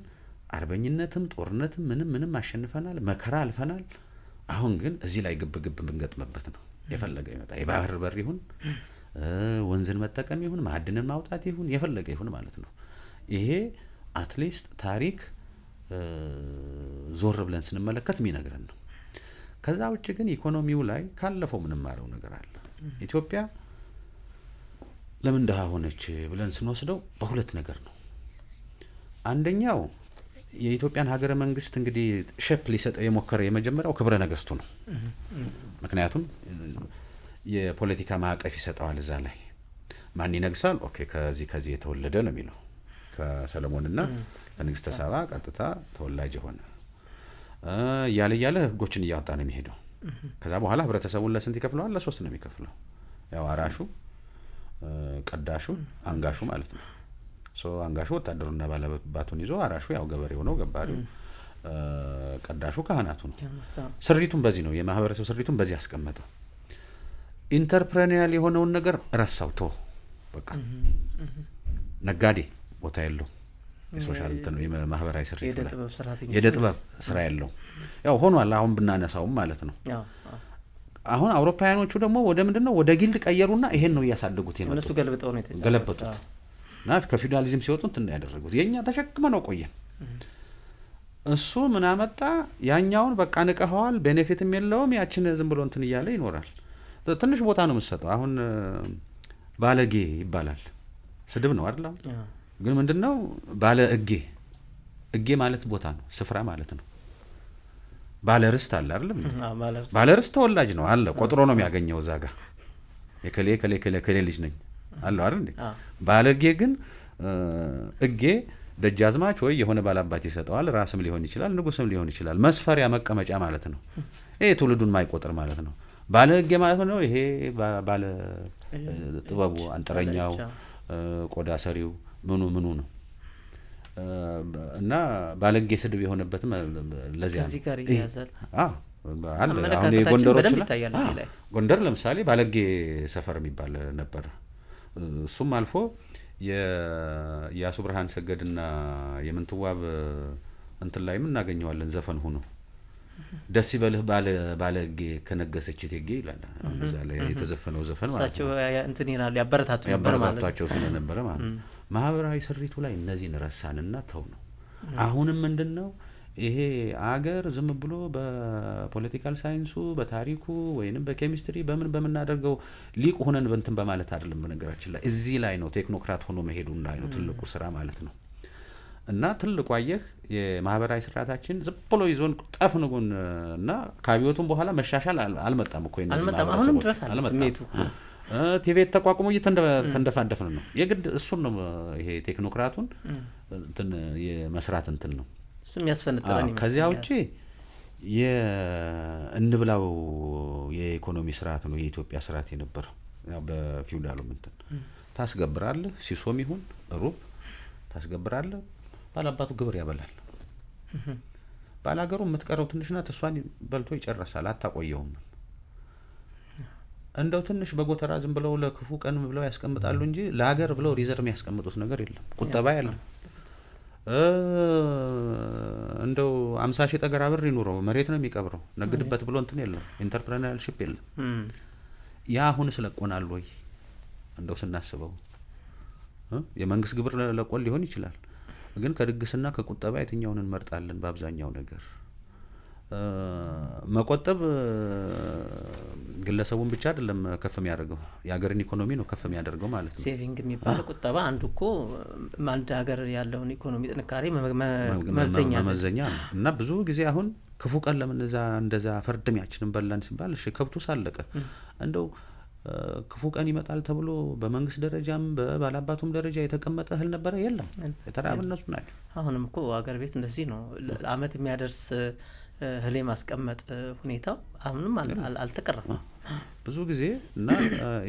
አርበኝነትም ጦርነትም ምንም አሸንፈናል፣ መከራ አልፈናል። አሁን ግን እዚህ ላይ ግብ የምንገጥምበት ነው። የፈለገ ይመጣ የባህር በር ይሁን ወንዝን መጠቀም ይሁን ማዕድንን ማውጣት ይሁን የፈለገ ይሁን ማለት ነው። ይሄ አትሊስት ታሪክ ዞር ብለን ስንመለከት የሚነግረን ነው። ከዛ ውጭ ግን ኢኮኖሚው ላይ ካለፈው ምንም ማረው ነገር አለ። ኢትዮጵያ ለምን ደሃ ሆነች ብለን ስንወስደው በሁለት ነገር ነው። አንደኛው የኢትዮጵያን ሀገረ መንግስት እንግዲህ ሼፕ ሊሰጠው የሞከረ የመጀመሪያው ክብረ ነገስቱ ነው። ምክንያቱም የፖለቲካ ማዕቀፍ ይሰጠዋል። እዛ ላይ ማን ይነግሳል? ኦኬ ከዚህ የተወለደ ነው የሚለው ከሰለሞንና ከንግስተ ሳባ ቀጥታ ተወላጅ የሆነ እያለ ህጎችን እያወጣ ነው የሚሄደው። ከዛ በኋላ ህብረተሰቡን ለስንት ይከፍለዋል? ለሶስት ነው የሚከፍለው። ያው አራሹ፣ ቀዳሹ፣ አንጋሹ ማለት ነው። አንጋሹ ወታደሩና ባለባቱን ይዞ፣ አራሹ ያው ገበሬው ነው ገባሪው፣ ቀዳሹ ካህናቱ ነው። ስሪቱን በዚህ ነው የማህበረሰብ ስሪቱን በዚህ ያስቀመጠው። ኢንተርፕሬኒያል የሆነውን ነገር ረሳው ተው በቃ። ነጋዴ ቦታ የለው፣ የሶሻል እንትን የማህበራዊ ስሪት የእደ ጥበብ ስራ የለው። ያው ሆኗል አሁን ብናነሳውም ማለት ነው። አሁን አውሮፓውያኖቹ ደግሞ ወደ ምንድነው ወደ ጊልድ ቀየሩና ይሄን ነው እያሳደጉት የመጡት። እነሱ ገልብጠው ነው ገለበጡት እና ከፊውዳሊዝም ሲወጡ እንትን ያደረጉት። የኛ ተሸክመ ነው ቆየን። እሱ ምን አመጣ? ያኛውን በቃ ንቀኸዋል፣ ቤኔፊትም የለውም፣ ያችን ዝም ብሎ እንትን እያለ ይኖራል። ትንሽ ቦታ ነው የምትሰጠው። አሁን ባለጌ ይባላል፣ ስድብ ነው አይደል? ግን ምንድነው ባለ እጌ ማለት ቦታ ነው፣ ስፍራ ማለት ነው። ባለ ርስት አለ አይደል? ባለ ርስት ተወላጅ ነው አለ፣ ቆጥሮ ነው የሚያገኘው እዛ ጋር የከሌ ልጅ ነኝ አለው አይደል እንዴ? ባለጌ ግን እጌ ደጃዝማች ወይ የሆነ ባላባት ይሰጠዋል። ራስም ሊሆን ይችላል፣ ንጉስም ሊሆን ይችላል። መስፈሪያ መቀመጫ ማለት ነው። ይሄ ትውልዱን ማይቆጥር ማለት ነው። ባለጌ ማለት ነው ይሄ ባለ ጥበቡ፣ አንጥረኛው፣ ቆዳ ሰሪው ምኑ ነው። እና ባለጌ ስድብ የሆነበትም ለዚያ ነው። እዚህ ጋር ይያዛል። አሁን ጎንደር ለምሳሌ ባለጌ ሰፈር የሚባል ነበር። እሱም አልፎ የኢያሱ ብርሃን ሰገድና የምንትዋብ እንትን ላይ እናገኘዋለን። ዘፈን ሆኖ ደስ ይበልህ ባለጌ ከነገሰች እቴጌ ይላል። እዛ ላይ የተዘፈነው ዘፈን ማለት ነው። እሳቸው እንትን ይላሉ ያበረታቷቸው ስለነበረ ማለት ነው። ማህበራዊ ስሪቱ ላይ እነዚህን ረሳንና ተው ነው። አሁንም ምንድነው ይሄ አገር ዝም ብሎ በፖለቲካል ሳይንሱ በታሪኩ ወይንም በኬሚስትሪ በምናደርገው ሊቅ ሆነን በእንትን በማለት አይደለም። በነገራችን ላይ እዚህ ላይ ነው ቴክኖክራት ሆኖ መሄዱ ላይ ነው ትልቁ ስራ ማለት ነው። እና ትልቁ አየህ የማህበራዊ ስርዓታችን ዝም ብሎ ይዞን ጠፍንጉን እና ከአብዮቱም በኋላ መሻሻል አልመጣም እኮ አሁንም ድረስ አለ ስሜቱ። ቲቬት ተቋቁሞ እየተንደፋደፍን ነው። የግድ እሱን ነው ይሄ ቴክኖክራቱን እንትን የመስራት እንትን ነው እሱም ያስፈነጥረን ይመስላል። ከዚያ ውጪ የእንብላው የኢኮኖሚ ስርዓት ነው የኢትዮጵያ ስርዓት የነበረው። ያው በፊውዳሉ እንትን ታስገብራለህ፣ ሲሶም ይሁን ሩብ ታስገብራለህ፣ ባላባቱ ግብር ያበላል። ባላገሩ የምትቀረው ትንሽ ናት፣ እሷን በልቶ ይጨርሳል፣ አታቆየውም። እንደው ትንሽ በጎተራ ዝም ብለው ለክፉ ቀን ብለው ያስቀምጣሉ እንጂ ለሀገር ብለው ሪዘርቭ ያስቀምጡት ነገር የለም። ቁጠባ ያለ እንደው 50 ሺህ ጠገራ ብር ይኑረው መሬት ነው የሚቀብረው፣ ነግድበት ብሎ እንትን የለም፣ ኢንተርፕረነርሺፕ የለም። ያ አሁን ስለቆናል ወይ እንደው ስናስበው የመንግስት ግብር ለቆን ሊሆን ይችላል፣ ግን ከድግስና ከቁጠባ የትኛውን እንመርጣለን? በአብዛኛው ነገር መቆጠብ ግለሰቡን ብቻ አይደለም ከፍ የሚያደርገው የሀገርን ኢኮኖሚ ነው ከፍ የሚያደርገው ማለት ነው። ሴቪንግ የሚባለው ቁጠባ አንዱ እኮ አንድ ሀገር ያለውን ኢኮኖሚ ጥንካሬ መመዘኛ ነው። እና ብዙ ጊዜ አሁን ክፉ ቀን ለምን እንደዛ ፈርድሚያችንን በላን ሲባል እሺ ከብቱ ሳለቀ እንደው ክፉ ቀን ይመጣል ተብሎ በመንግስት ደረጃም በባላባቱም ደረጃ የተቀመጠ እህል ነበረ? የለም። የተራበ እነሱ ናቸው። አሁንም እኮ አገር ቤት እንደዚህ ነው። ለአመት የሚያደርስ እህል ማስቀመጥ ሁኔታው አሁንም አልተቀረፈም ብዙ ጊዜ። እና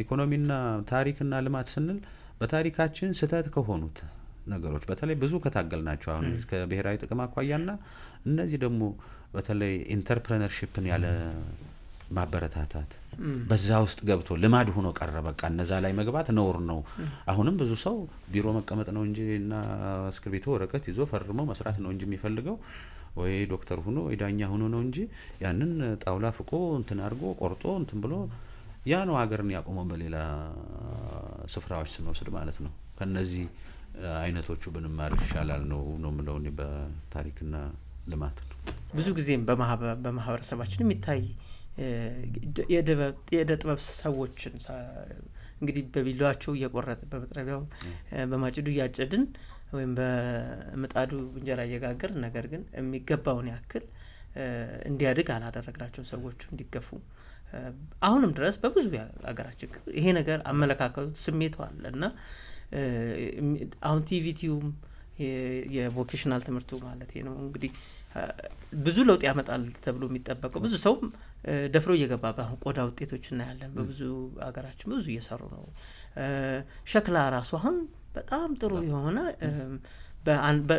ኢኮኖሚና ታሪክና ልማት ስንል በታሪካችን ስህተት ከሆኑት ነገሮች በተለይ ብዙ ከታገልናቸው አሁን ከብሔራዊ ጥቅም አኳያና እነዚህ ደግሞ በተለይ ኢንተርፕረነርሺፕን ያለ ማበረታታት በዛ ውስጥ ገብቶ ልማድ ሆኖ ቀረ። በቃ እነዛ ላይ መግባት ነውር ነው። አሁንም ብዙ ሰው ቢሮ መቀመጥ ነው እንጂ እና እስክሪብቶ ወረቀት ይዞ ፈርሞ መስራት ነው እንጂ የሚፈልገው ወይ ዶክተር ሆኖ ወይ ዳኛ ሆኖ ነው እንጂ ያንን ጣውላ ፍቆ እንትን አድርጎ ቆርጦ እንትን ብሎ ያ ነው ሀገርን ያቆመው በሌላ ስፍራዎች ስንወስድ ማለት ነው። ከነዚህ አይነቶቹ ብንማር ይሻላል ነው የምለው በታሪክና ልማት ነው። ብዙ ጊዜም በማህበረሰባችን የሚታይ የእደ ጥበብ ሰዎችን እንግዲህ በቢላዋቸው እየቆረጥ በመጥረቢያው በማጭዱ እያጨድን ወይም በምጣዱ እንጀራ እየጋገር ነገር ግን የሚገባውን ያክል እንዲያድግ አላደረግናቸው ሰዎቹ እንዲገፉ አሁንም ድረስ በብዙ ሀገራችን ይሄ ነገር አመለካከቱ ስሜቱ አለ እና አሁን ቲቪቲውም የቮኬሽናል ትምህርቱ ማለት ነው እንግዲህ ብዙ ለውጥ ያመጣል ተብሎ የሚጠበቀው ብዙ ሰው ደፍሮ እየገባ በአሁን ቆዳ ውጤቶች እናያለን። በብዙ ሀገራችን ብዙ እየሰሩ ነው። ሸክላ ራሱ አሁን በጣም ጥሩ የሆነ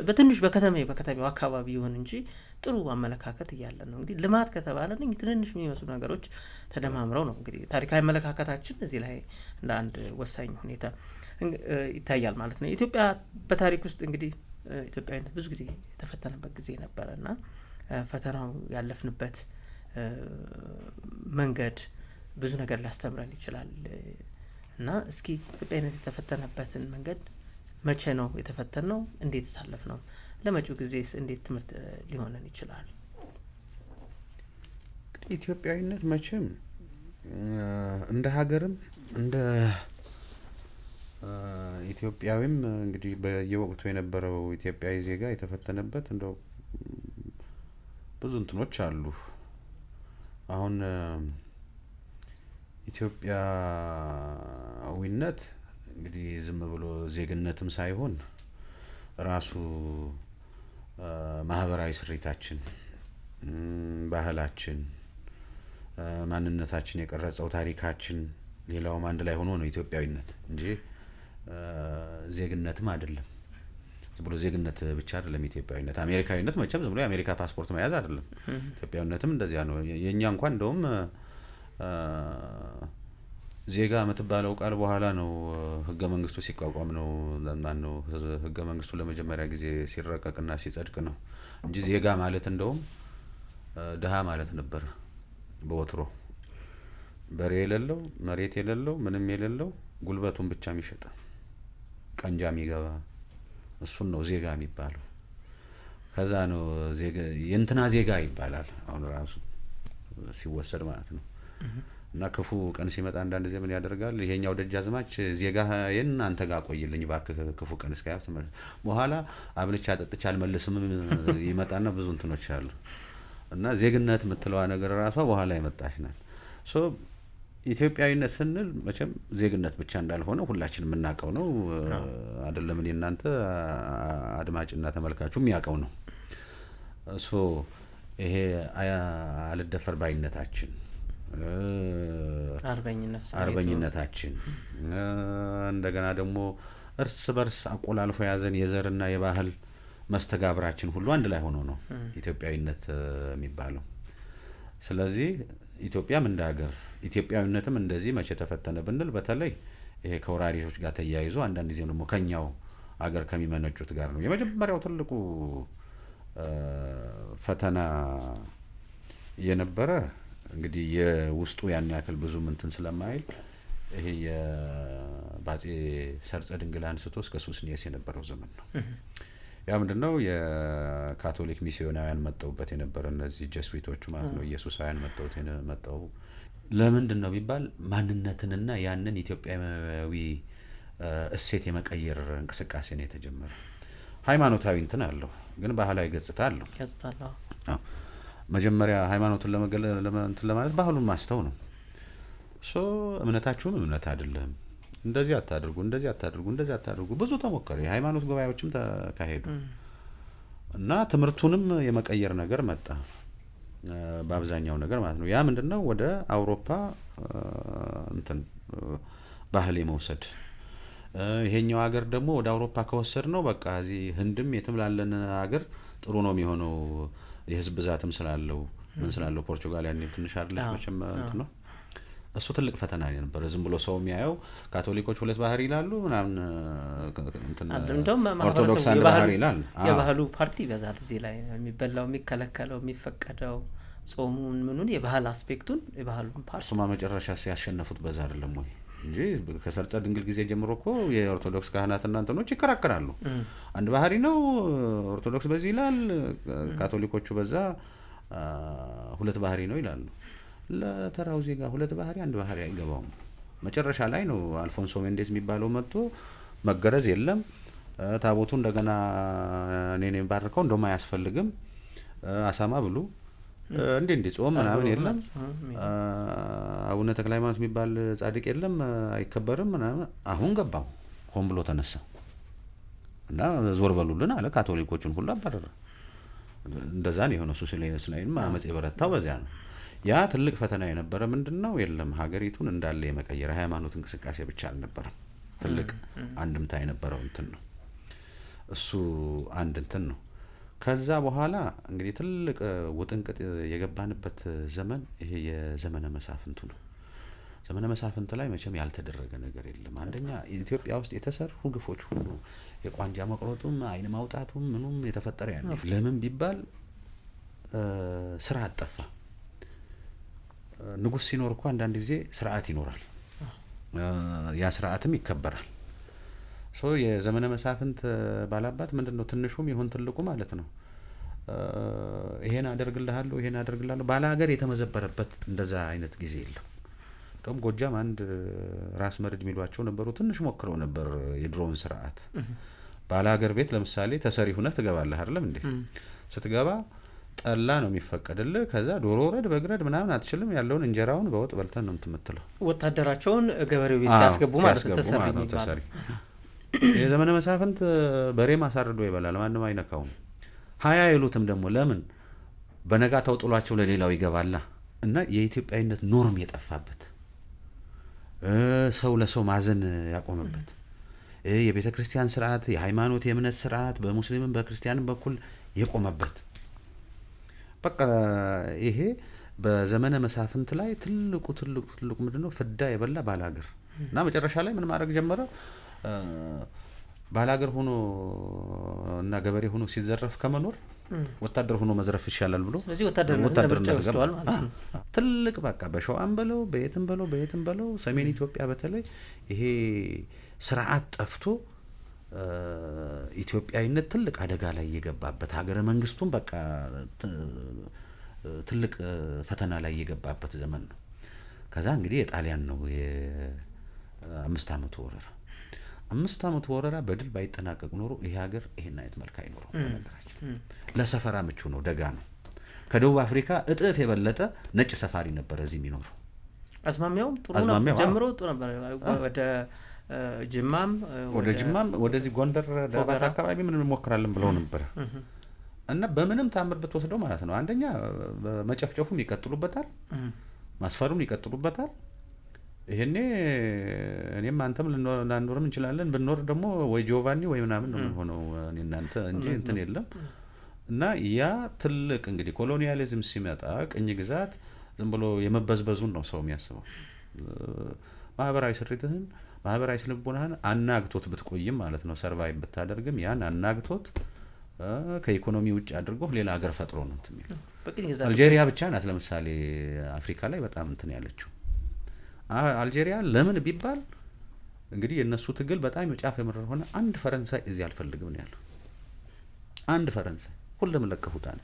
በትንሽ በከተማው አካባቢ ይሁን እንጂ ጥሩ አመለካከት እያለ ነው። እንግዲህ ልማት ከተባለ ትንንሽ የሚመስሉ ነገሮች ተደማምረው ነው እንግዲህ ታሪካዊ አመለካከታችን እዚህ ላይ እንደ አንድ ወሳኝ ሁኔታ ይታያል ማለት ነው። ኢትዮጵያ በታሪክ ውስጥ እንግዲህ ኢትዮጵያዊነት ብዙ ጊዜ የተፈተነበት ጊዜ ነበርና ፈተናው ያለፍንበት መንገድ ብዙ ነገር ሊያስተምረን ይችላል እና እስኪ ኢትዮጵያዊነት የተፈተነበትን መንገድ መቼ ነው የተፈተነው? እንዴት ሳለፍ ነው? ለመጪው ጊዜስ እንዴት ትምህርት ሊሆነን ይችላል? ኢትዮጵያዊነት መቼም እንደ ሀገርም እንደ ኢትዮጵያዊም እንግዲህ በየወቅቱ የነበረው ኢትዮጵያዊ ዜጋ የተፈተነበት እንደው ብዙ እንትኖች አሉ። አሁን ኢትዮጵያዊነት እንግዲህ ዝም ብሎ ዜግነትም ሳይሆን ራሱ ማህበራዊ ስሪታችን፣ ባህላችን፣ ማንነታችን የቀረጸው ታሪካችን ሌላውም አንድ ላይ ሆኖ ነው ኢትዮጵያዊነት እንጂ ዜግነትም አይደለም። ዝም ብሎ ዜግነት ብቻ አይደለም ኢትዮጵያዊነት። አሜሪካዊነት መቼም ዝም ብሎ የአሜሪካ ፓስፖርት መያዝ አይደለም። ኢትዮጵያዊነትም እንደዚያ ነው። የኛ እንኳን እንደውም ዜጋ የምትባለው ቃል በኋላ ነው ህገ መንግስቱ ሲቋቋም ነው ማነው ህገ መንግስቱ ለመጀመሪያ ጊዜ ሲረቀቅና ሲጸድቅ ነው እንጂ ዜጋ ማለት እንደውም ድሃ ማለት ነበር በወትሮ። በሬ የሌለው መሬት የሌለው ምንም የሌለው ጉልበቱን ብቻ የሚሸጥ ቀንጃ የሚገባ እሱን ነው ዜጋ የሚባለው። ከዛ ነው ዜጋ የእንትና ዜጋ ይባላል አሁን ራሱ ሲወሰድ ማለት ነው። እና ክፉ ቀን ሲመጣ አንዳንድ ጊዜ ምን ያደርጋል ይሄኛው ደጃዝማች ዜጋዬን አንተ ጋር ቆይልኝ እባክህ ክፉ ቀን እስኪያልፍ በኋላ አብልቻ ጠጥቻ አልመልስም ይመጣና ብዙ እንትኖች አሉ። እና ዜግነት የምትለዋ ነገር ራሷ በኋላ የመጣች ናት። ሶ ኢትዮጵያዊነት ስንል መቼም ዜግነት ብቻ እንዳልሆነ ሁላችንም የምናውቀው ነው አይደለም? እኔ እናንተ አድማጭና ተመልካቹ የሚያውቀው ነው። ይሄ አልደፈር ባይነታችን፣ አርበኝነታችን እንደገና ደግሞ እርስ በርስ አቆላልፎ ያዘን የዘርና የባህል መስተጋብራችን ሁሉ አንድ ላይ ሆኖ ነው ኢትዮጵያዊነት የሚባለው። ስለዚህ ኢትዮጵያም እንደ ሀገር ኢትዮጵያዊነትም እንደዚህ መቼ ተፈተነ ብንል በተለይ ይሄ ከወራሪዎች ጋር ተያይዞ አንዳንድ ጊዜ ደግሞ ከኛው ሀገር ከሚመነጩት ጋር ነው። የመጀመሪያው ትልቁ ፈተና የነበረ እንግዲህ የውስጡ ያን ያክል ብዙ እንትን ስለማይል ይሄ የባጼ ሰርጸ ድንግል አንስቶ እስከ ሱስንዮስ የነበረው ዘመን ነው። ያ ምንድነው? የካቶሊክ ሚስዮናውያን መጣውበት የነበረ እነዚህ ጀስዊቶቹ ማለት ነው። ኢየሱሳውያን መጣው ለምንድን ነው ቢባል ማንነትንና ያንን ኢትዮጵያዊ እሴት የመቀየር እንቅስቃሴ ነው የተጀመረ። ሃይማኖታዊ እንትን አለው ግን ባህላዊ ገጽታ አለው። መጀመሪያ ሃይማኖትን ለማለት ባህሉን ማስተው ነው። እምነታችሁም እምነት አይደለም፣ እንደዚህ አታድርጉ ብዙ ተሞከረ። የሃይማኖት ጉባኤዎችም ተካሄዱ እና ትምህርቱንም የመቀየር ነገር መጣ በአብዛኛው ነገር ማለት ነው። ያ ምንድነው? ወደ አውሮፓ እንትን ባህል የመውሰድ ይሄኛው ሀገር ደግሞ ወደ አውሮፓ ከወሰድ ነው በቃ እዚህ ህንድም የትም ላለን ሀገር ጥሩ ነው የሚሆነው። የህዝብ ብዛትም ስላለው ምን ስላለው ፖርቹጋል ያኔ ትንሽ አይደለች መቼም እንትን ነው። እሱ ትልቅ ፈተና ነበር። ዝም ብሎ ሰው የሚያየው ካቶሊኮች ሁለት ባህሪ ይላሉ ምናምን እንትን ኦርቶዶክስ አንድ ባህሪ ይላል። የባህሉ ፓርቲ ይበዛል እዚህ ላይ የሚበላው የሚከለከለው የሚፈቀደው ጾሙን ምኑን የባህል አስፔክቱን የባህሉን ፓርቲ ሱማ መጨረሻ ሲያሸነፉት በዛ አይደለም ወይ እንጂ ከሰርጸ ድንግል ጊዜ ጀምሮ እኮ የኦርቶዶክስ ካህናትና እንትኖች ይከራከራሉ። አንድ ባህሪ ነው ኦርቶዶክስ በዚህ ይላል፣ ካቶሊኮቹ በዛ ሁለት ባህሪ ነው ይላሉ። ለተራው ዜጋ ሁለት ባህሪ አንድ ባህሪ አይገባውም። መጨረሻ ላይ ነው አልፎንሶ ሜንዴዝ የሚባለው መጥቶ መገረዝ የለም ታቦቱ እንደገና እኔ ባርከው እንደውም አያስፈልግም አሳማ ብሉ እንዴ ጾም ምናምን የለም አቡነ ተክለ ሃይማኖት የሚባል ጻድቅ የለም አይከበርም ምናምን። አሁን ገባው ሆን ብሎ ተነሳ እና ዞር በሉልን አለ። ካቶሊኮቹን ሁሉ አባረረ። እንደዛ ነው የሆነው። ሱስንዮስ ላይም አመጽ የበረታው በዚያ ነው። ያ ትልቅ ፈተና የነበረ ምንድነው? የለም ሀገሪቱን እንዳለ የመቀየር ሃይማኖት እንቅስቃሴ ብቻ አልነበረም። ትልቅ አንድምታ የነበረው እንትን ነው። እሱ አንድ እንትን ነው። ከዛ በኋላ እንግዲህ ትልቅ ውጥንቅጥ የገባንበት ዘመን ይሄ የዘመነ መሳፍንቱ ነው። ዘመነ መሳፍንት ላይ መቼም ያልተደረገ ነገር የለም። አንደኛ ኢትዮጵያ ውስጥ የተሰሩ ግፎች ሁሉ የቋንጃ መቅረጡም አይን ማውጣቱም ምኑም የተፈጠረ ያለ ለምን ቢባል ስርዓት ጠፋ። ንጉስ ሲኖር እኮ አንዳንድ ጊዜ ስርዓት ይኖራል፣ ያ ስርዓትም ይከበራል። የዘመነ መሳፍንት ባላባት ምንድነው? ትንሹም ይሁን ትልቁ ማለት ነው ይሄን አደርግልሃለሁ ባለ ሀገር የተመዘበረበት እንደዛ አይነት ጊዜ የለም። እንደውም ጎጃም አንድ ራስ መርድ የሚሏቸው ነበሩ። ትንሽ ሞክረው ነበር የድሮውን ስርዓት። ባለ ሀገር ቤት ለምሳሌ ተሰሪ ሁነህ ትገባለህ አይደለም እንዴ? ስትገባ ጠላ ነው የሚፈቀድልህ። ከዛ ዶሮ ረድ በግረድ ምናምን አትችልም። ያለውን እንጀራውን በወጥ በልተን ነው የምትመጥለው። ወታደራቸውን ገበሬው ቤት ሲያስገቡ ማለት ነው ተሰሪ። የዘመነ መሳፍንት በሬም አሳርዶ ይበላል፣ ማንም አይነካውም። 20 ይሉትም ደግሞ ለምን በነጋታው ጥሏቸው ለሌላው ይገባላ። እና የኢትዮጵያዊነት ኖርም የጠፋበት ሰው ለሰው ማዘን ያቆመበት የቤተ ክርስቲያን ስርዓት የሃይማኖት የእምነት ስርዓት በሙስሊምም በክርስቲያንም በኩል የቆመበት በቃ ይሄ በዘመነ መሳፍንት ላይ ትልቁ ምንድነው? ፍዳ የበላ ባላገር እና መጨረሻ ላይ ምን ማድረግ ጀመረ? ባላገር ሆኖ እና ገበሬ ሆኖ ሲዘረፍ ከመኖር ወታደር ሆኖ መዝረፍ ይሻላል ብሎ ስለዚህ ወታደርነት ተወስዷል ማለት ነው። ትልቅ በቃ በሸዋም በለው በየትም በለው ሰሜን ኢትዮጵያ በተለይ ይሄ ስርዓት ጠፍቶ ኢትዮጵያዊነት ትልቅ አደጋ ላይ የገባበት ሀገረ መንግስቱም በቃ ትልቅ ፈተና ላይ የገባበት ዘመን ነው። ከዛ እንግዲህ የጣሊያን ነው የ5 ዓመቱ ወረራ በድል ባይጠናቀቅ ኖሮ ይሄ ሀገር ይሄን አይነት መልክ አይኖረው። በነገራችን ለሰፈራ ምቹ ነው፣ ደጋ ነው። ከደቡብ አፍሪካ እጥፍ የበለጠ ነጭ ሰፋሪ ነበር እዚህ የሚኖረው። አዝማሚያውም ጥሩ ነው። ጀምሮ ጥሩ ነበር። ወደ ጅማም ወደዚህ ጎንደር ዳባት አካባቢ ምን እንሞክራለን ብለው ነበር እና በምንም ታምር ብትወስደው ማለት ነው አንደኛ በመጨፍጨፉም ይቀጥሉበታል፣ ማስፈሩም ይቀጥሉበታል። ይሄኔ እኔም አንተም ልንኖርም እንችላለን። ብንኖር ደግሞ ወይ ጆቫኒ ወይ ምናምን ነው ሆነው እኔ እናንተ እንጂ እንትን የለም። እና ያ ትልቅ እንግዲህ ኮሎኒያሊዝም ሲመጣ ቅኝ ግዛት ዝም ብሎ የመበዝበዙን ነው ሰው የሚያስበው። ማህበራዊ ስሪትህን ማህበራዊ ስልቦናህን አናግቶት ብትቆይም ማለት ነው ሰርቫይቭ ብታደርግም ያን አናግቶት ከኢኮኖሚ ውጭ አድርጎ ሌላ ሀገር ፈጥሮ ነው እንትን የሚለው። አልጄሪያ ብቻ ናት ለምሳሌ አፍሪካ ላይ በጣም እንትን ያለችው። አልጄሪያ ለምን ቢባል እንግዲህ የነሱ ትግል በጣም የጫፍ የምርር ሆነ። አንድ ፈረንሳይ እዚህ አልፈልግም ነው ያለው። አንድ ፈረንሳይ ሁሉም ለቀፉታል።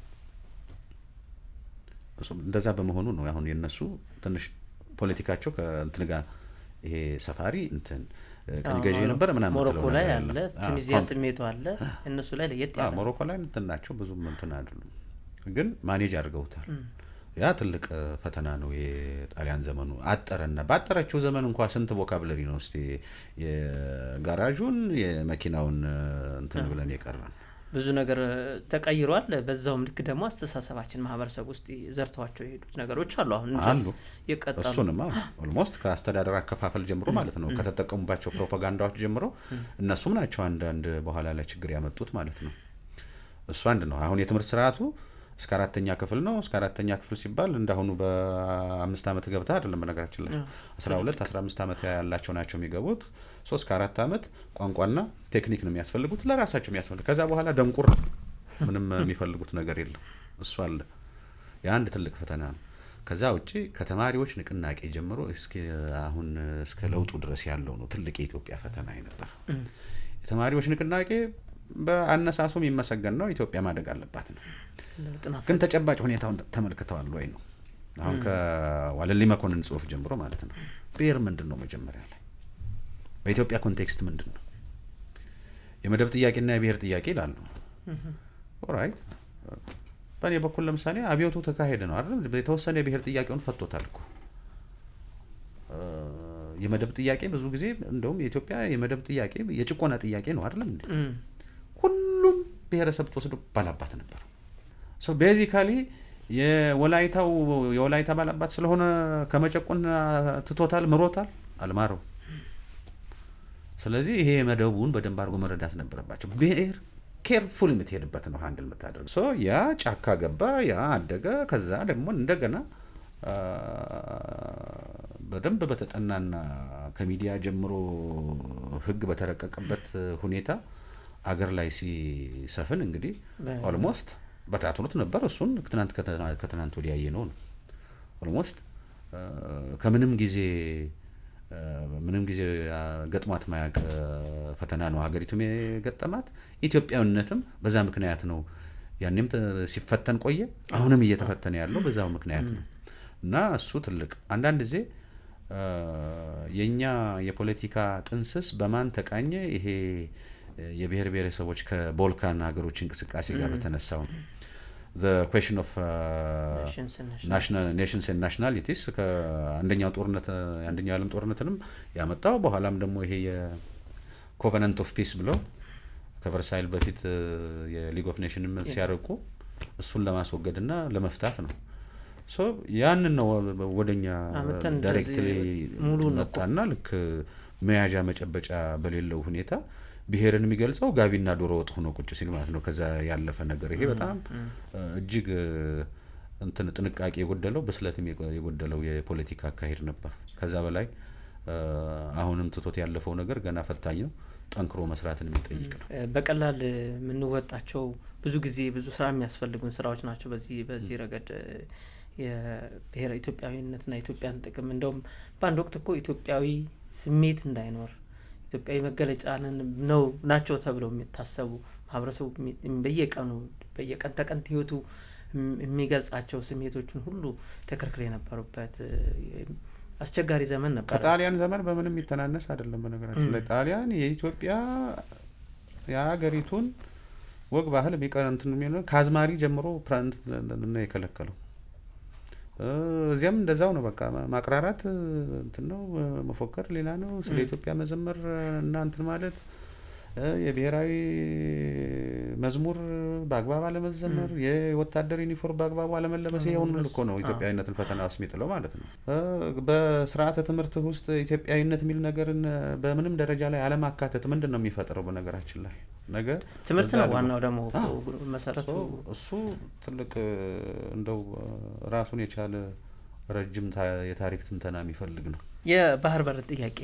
እንደዛ በመሆኑ ነው አሁን የነሱ ትንሽ ፖለቲካቸው ከእንትን ጋር ይሄ ሰፋሪ እንትን ቀኝ ገዢ ነበር ምናምን ሞሮኮ ላይ አለ፣ ቱኒዚያ ስሜቱ አለ። እነሱ ላይ ለየት ያለ ሞሮኮ ላይ እንትን ናቸው ብዙም እንትን አይደሉም፣ ግን ማኔጅ አድርገውታል። ያ ትልቅ ፈተና ነው። የጣሊያን ዘመኑ አጠረና ባጠረችው ዘመን እንኳን ስንት ቮካብለሪ ነው እስቲ የጋራዡን የመኪናውን እንትን ብለን የቀረን ብዙ ነገር ተቀይሯል። በዛውም ልክ ደግሞ አስተሳሰባችን ማህበረሰብ ውስጥ ዘርተዋቸው የሄዱት ነገሮች አሉ። አሁን የቀጣሉ እሱንማ ኦልሞስት ከአስተዳደር አከፋፈል ጀምሮ ማለት ነው ከተጠቀሙባቸው ፕሮፓጋንዳዎች ጀምሮ እነሱም ናቸው አንዳንድ በኋላ ላይ ችግር ያመጡት ማለት ነው። እሱ አንድ ነው። አሁን የትምህርት ስርዓቱ እስከ 4ኛ ክፍል ነው። እስከ 4ኛ ክፍል ሲባል እንዳሁኑ በ5 አመት ገብታ አይደለም። በነገራችን ላይ 12 15 አመት ያላቸው ናቸው የሚገቡት። 3 ከ4 አመት ቋንቋና ቴክኒክ ነው የሚያስፈልጉት ለራሳቸው የሚያስፈልጉት። ከዛ በኋላ ደንቁር ምንም የሚፈልጉት ነገር የለም። እሱ አለ። የአንድ ትልቅ ፈተና ነው። ከዛ ውጪ ከተማሪዎች ንቅናቄ ጀምሮ እስከ አሁን እስከ ለውጡ ድረስ ያለው ነው ትልቅ የኢትዮጵያ ፈተና ነበር። የተማሪዎች ንቅናቄ በአነሳሱ የሚመሰገን ነው። ኢትዮጵያ ማደግ አለባት ነው። ግን ተጨባጭ ሁኔታውን ተመልክተዋል ወይ ነው አሁን ከዋለልኝ መኮንን ጽሁፍ ጀምሮ ማለት ነው። ብሔር ምንድን ነው መጀመሪያ ላይ በኢትዮጵያ ኮንቴክስት ምንድን ነው? የመደብ ጥያቄና የብሔር ጥያቄ ይላሉ። ኦራይት በእኔ በኩል ለምሳሌ አብዮቱ ተካሄደ ነው አይደል? የተወሰነ የብሔር ጥያቄውን ፈቶታል እኮ። የመደብ ጥያቄ ብዙ ጊዜ እንደውም የኢትዮጵያ የመደብ ጥያቄ የጭቆና ጥያቄ ነው አይደል እንዴ? ሁሉም ብሔረሰብ ተወስዶ ባላባት ነበር። ሶ ቤዚካሊ የወላይታ ባላባት ስለሆነ ከመጨቆን ትቶታል፣ ምሮታል፣ አልማረው። ስለዚህ ይሄ መደቡን በደንብ አድርጎ መረዳት ነበረባቸው። ብሔር ኬርፉል የምትሄድበት ነው ሃንድል የምታደርግ። ሶ ያ ጫካ ገባ፣ ያ አደገ። ከዛ ደግሞ እንደገና በደንብ በተጠናና ከሚዲያ ጀምሮ ህግ በተረቀቀበት ሁኔታ አገር ላይ ሲሰፍን እንግዲህ ኦልሞስት በታትኑት ነበር። እሱን ከትናንት ወዲያ ያየነው ነው። ኦልሞስት ከምንም ጊዜ ገጥሟት ማያውቅ ፈተና ነው ሀገሪቱም የገጠማት። ኢትዮጵያዊነትም በዛ ምክንያት ነው። ያኔም ሲፈተን ቆየ፣ አሁንም እየተፈተነ ያለው በዛው ምክንያት ነው። እና እሱ ትልቅ አንዳንድ ጊዜ የኛ የፖለቲካ ጥንስስ በማን ተቃኘ? ይሄ የብሔር ብሔረሰቦች ከቦልካን ሀገሮች እንቅስቃሴ ጋር በተነሳው the question of nations and nationalities ከአንደኛው የዓለም ጦርነትንም ያመጣው በኋላም ደግሞ ይሄ የኮቨናንት ኦፍ ፒስ ብለው ከቨርሳይል በፊት የሊግ ኦፍ ኔሽንም ሲያርቁ እሱን ለማስወገድና ለመፍታት ነው። ሶ ያንን ነው ወደኛ ዳይሬክትሊ መጣና ልክ መያዣ መጨበጫ በሌለው ሁኔታ ብሔርን የሚገልጸው ጋቢና ዶሮ ወጥ ሆኖ ቁጭ ሲል ማለት ነው። ከዛ ያለፈ ነገር ይሄ በጣም እጅግ እንትን ጥንቃቄ የጎደለው ብስለትም የጎደለው የፖለቲካ አካሄድ ነበር። ከዛ በላይ አሁንም ትቶት ያለፈው ነገር ገና ፈታኝ ነው። ጠንክሮ መስራትን የሚጠይቅ ነው። በቀላል የምንወጣቸው ብዙ ጊዜ ብዙ ስራ የሚያስፈልጉን ስራዎች ናቸው። በዚህ ረገድ የብሔረ ኢትዮጵያዊነትና ኢትዮጵያን ጥቅም እንደውም በአንድ ወቅት እኮ ኢትዮጵያዊ ስሜት እንዳይኖር ኢትዮጵያዊ መገለጫ ናቸው ተብለው የሚታሰቡ ማህበረሰቡ በየቀን ተቀን ህይወቱ የሚገልጻቸው ስሜቶችን ሁሉ ተከልክሎ የነበሩበት አስቸጋሪ ዘመን ነበር። ከጣሊያን ዘመን በምንም የሚተናነስ አይደለም። በነገራችን ላይ ጣሊያን የኢትዮጵያ የሀገሪቱን ወግ ባህል የሚቀር እንትን የሚለው ከአዝማሪ ጀምሮ ፕራንት ነው የከለከለው። እዚያም እንደዛው ነው። በቃ ማቅራራት እንትን ነው፣ መፎከር ሌላ ነው። ስለ ኢትዮጵያ መዘመር እና እንትን ማለት የብሔራዊ መዝሙር በአግባብ አለመዘመር፣ የወታደር ዩኒፎርም በአግባቡ አለመለበስ፣ ይሄ ሁሉ እኮ ነው ኢትዮጵያዊነትን ፈተና ውስጥ የሚጥለው ማለት ነው። በስርዓተ ትምህርት ውስጥ ኢትዮጵያዊነት የሚል ነገርን በምንም ደረጃ ላይ አለማካተት ምንድን ነው የሚፈጥረው? በነገራችን ላይ ነገር ትምህርት ነው ዋናው ደግሞ መሰረቱ። እሱ ትልቅ እንደው ራሱን የቻለ ረጅም የታሪክ ትንተና የሚፈልግ ነው። የባህር በር ጥያቄ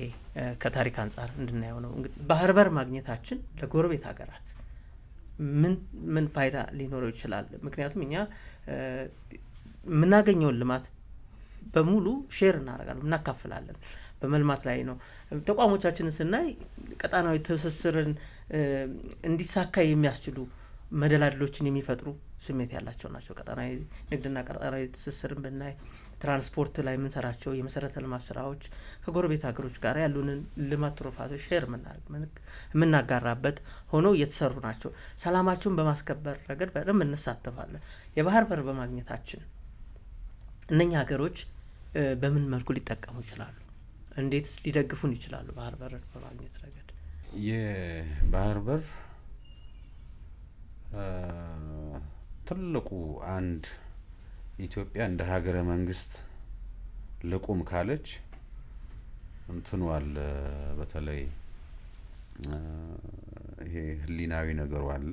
ከታሪክ አንጻር እንድናየው ነው። እንግዲህ ባህር በር ማግኘታችን ለጎረቤት ሀገራት ምን ፋይዳ ሊኖረው ይችላል? ምክንያቱም እኛ የምናገኘውን ልማት በሙሉ ሼር እናደርጋለን፣ እናካፍላለን። በመልማት ላይ ነው። ተቋሞቻችንን ስናይ ቀጣናዊ ትስስርን እንዲሳካ የሚያስችሉ መደላድሎችን የሚፈጥሩ ስሜት ያላቸው ናቸው። ቀጣናዊ ንግድና ቀጣናዊ ትስስርን ብናይ ትራንስፖርት ላይ የምንሰራቸው የመሰረተ ልማት ስራዎች ከጎረቤት ሀገሮች ጋር ያሉንን ልማት ትሩፋቶች ሼር የምናጋራበት ሆነው እየተሰሩ ናቸው። ሰላማቸውን በማስከበር ረገድ በደንብ እንሳተፋለን። የባህር በር በማግኘታችን እነኛ ሀገሮች በምን መልኩ ሊጠቀሙ ይችላሉ? እንዴትስ ሊደግፉን ይችላሉ? ባህር በር በማግኘት ረገድ የባህር በር ትልቁ አንድ ኢትዮጵያ እንደ ሀገረ መንግስት ልቁም ካለች እንትኑ አለ። በተለይ ይሄ ህሊናዊ ነገሩ አለ፣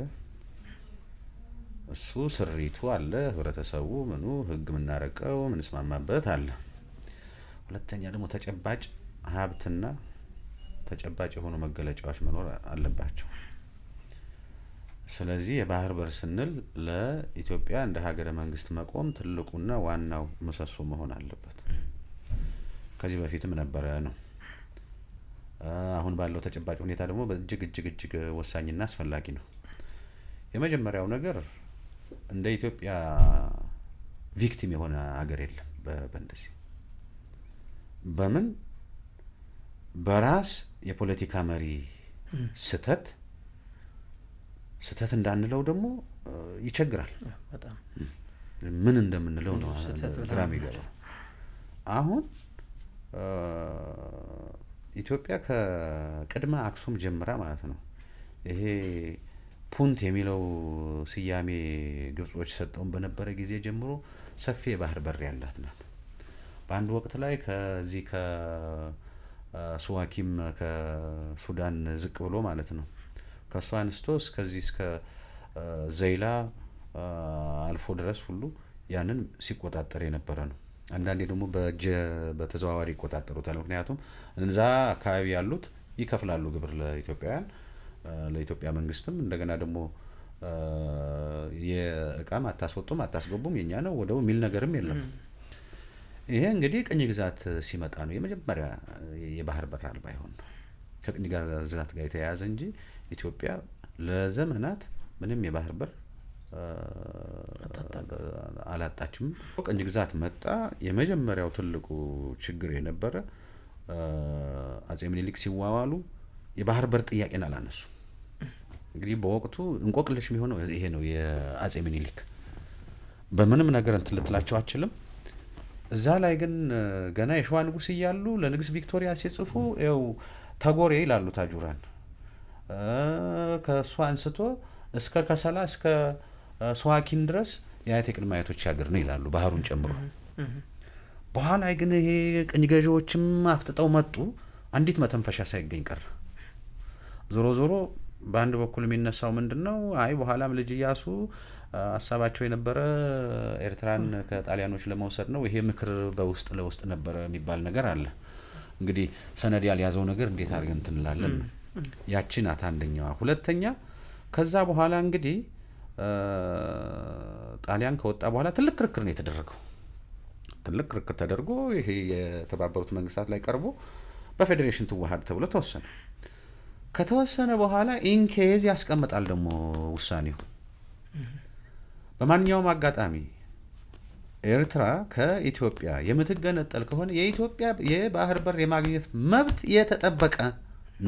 እሱ ስሪቱ አለ፣ ህብረተሰቡ ምኑ ህግ ምናረቀው ምንስማማበት አለ። ሁለተኛ ደግሞ ተጨባጭ ሀብትና ተጨባጭ የሆኑ መገለጫዎች መኖር አለባቸው። ስለዚህ የባህር በር ስንል ለኢትዮጵያ እንደ ሀገረ መንግስት መቆም ትልቁና ዋናው ምሰሶ መሆን አለበት። ከዚህ በፊትም ነበረ ነው። አሁን ባለው ተጨባጭ ሁኔታ ደግሞ እጅግ ወሳኝና አስፈላጊ ነው። የመጀመሪያው ነገር እንደ ኢትዮጵያ ቪክቲም የሆነ ሀገር የለም። በእንደዚህ በምን በራስ የፖለቲካ መሪ ስተት እንዳንለው ደግሞ ይቸግራል። በጣም ምን እንደምንለው ነው ግራ የሚገባው። አሁን ኢትዮጵያ ከቅድመ አክሱም ጀምራ ማለት ነው ይሄ ፑንት የሚለው ስያሜ ግብጾች ሰጠውን በነበረ ጊዜ ጀምሮ ሰፊ የባህር በር ያላት ናት። በአንድ ወቅት ላይ ከዚህ ከሱዋኪም ከሱዳን ዝቅ ብሎ ማለት ነው ከሷ አንስቶ እስከዚህ እስከ ዘይላ አልፎ ድረስ ሁሉ ያንን ሲቆጣጠር የነበረ ነው። አንዳንዴ ደግሞ በተዘዋዋሪ ይቆጣጠሩታል። ምክንያቱም እዛ አካባቢ ያሉት ይከፍላሉ ግብር ለኢትዮጵያውያን፣ ለኢትዮጵያ መንግስትም እንደገና ደግሞ የእቃም አታስወጡም አታስገቡም የኛ ነው ወደው የሚል ነገርም የለም። ይሄ እንግዲህ ቅኝ ግዛት ሲመጣ ነው የመጀመሪያ የባህር በር አልባ ይሆን ከቅኝ ግዛት ጋር የተያያዘ እንጂ ኢትዮጵያ ለዘመናት ምንም የባህር በር አላጣችም። ቅኝ ግዛት መጣ። የመጀመሪያው ትልቁ ችግር የነበረ አጼ ምኒልክ ሲዋዋሉ የባህር በር ጥያቄን አላነሱ። እንግዲህ በወቅቱ እንቆቅልሽ የሚሆነው ይሄ ነው። የአጼ ምኒልክ በምንም ነገር እንትን ልትላቸው አችልም። እዛ ላይ ግን ገና የሸዋ ንጉስ እያሉ ለንግስት ቪክቶሪያ ሲጽፉ ያው ተጎሬ ይላሉ ታጁራን ከሷ አንስቶ እስከ ከሰላ እስከ ስዋኪን ድረስ የአያቴ ቅድመ አያቶች ሀገር ነው ይላሉ ባህሩን ጨምሮ። በኋላ ግን ይሄ ቅኝ ገዢዎችም አፍጥጠው መጡ። አንዲት መተንፈሻ ሳይገኝ ቀረ። ዞሮ በአንድ በኩል የሚነሳው ምንድነው? አይ በኋላም ልጅ ኢያሱ ሀሳባቸው የነበረ ኤርትራን ከጣሊያኖች ለመውሰድ ነው። ይሄ ምክር በውስጥ ለውስጥ ነበረ የሚባል ነገር አለ። እንግዲህ ሰነድ ያልያዘው ነገር እንዴት አድርገን እንትንላለን? ያቺ ናት አንደኛዋ። ሁለተኛ ከዛ በኋላ እንግዲህ ጣሊያን ከወጣ በኋላ ትልቅ ክርክር ነው የተደረገው። ትልቅ ክርክር ተደርጎ ይሄ የተባበሩት መንግስታት ላይ ቀርቦ በፌዴሬሽን ትዋሃድ ተብሎ ተወሰነ። ከተወሰነ በኋላ ኢንኬዝ ያስቀምጣል ደግሞ ውሳኔው በማንኛውም አጋጣሚ ኤርትራ ከኢትዮጵያ የምትገነጠል ከሆነ የኢትዮጵያ የባህር በር የማግኘት መብት የተጠበቀ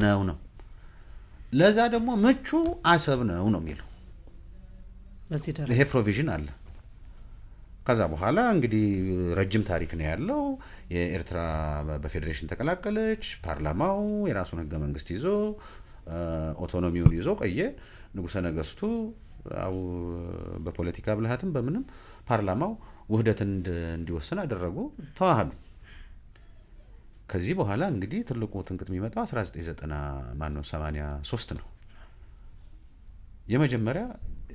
ነው። ለዛ ደግሞ ምቹ አሰብ ነው የሚለው ይሄ ፕሮቪዥን አለ። ከዛ በኋላ እንግዲህ ረጅም ታሪክ ነው ያለው። የኤርትራ በፌዴሬሽን ተቀላቀለች። ፓርላማው የራሱን ህገ መንግስት ይዞ ኦቶኖሚውን ይዞ ቆየ። ንጉሠ ነገስቱ ያው በፖለቲካ ብልሃትም በምንም ፓርላማው ውህደትን እንዲወስን አደረጉ፣ ተዋሃዱ። ከዚህ በኋላ እንግዲህ ትልቁ ትንቅት የሚመጣው 1983 ነው። የመጀመሪያ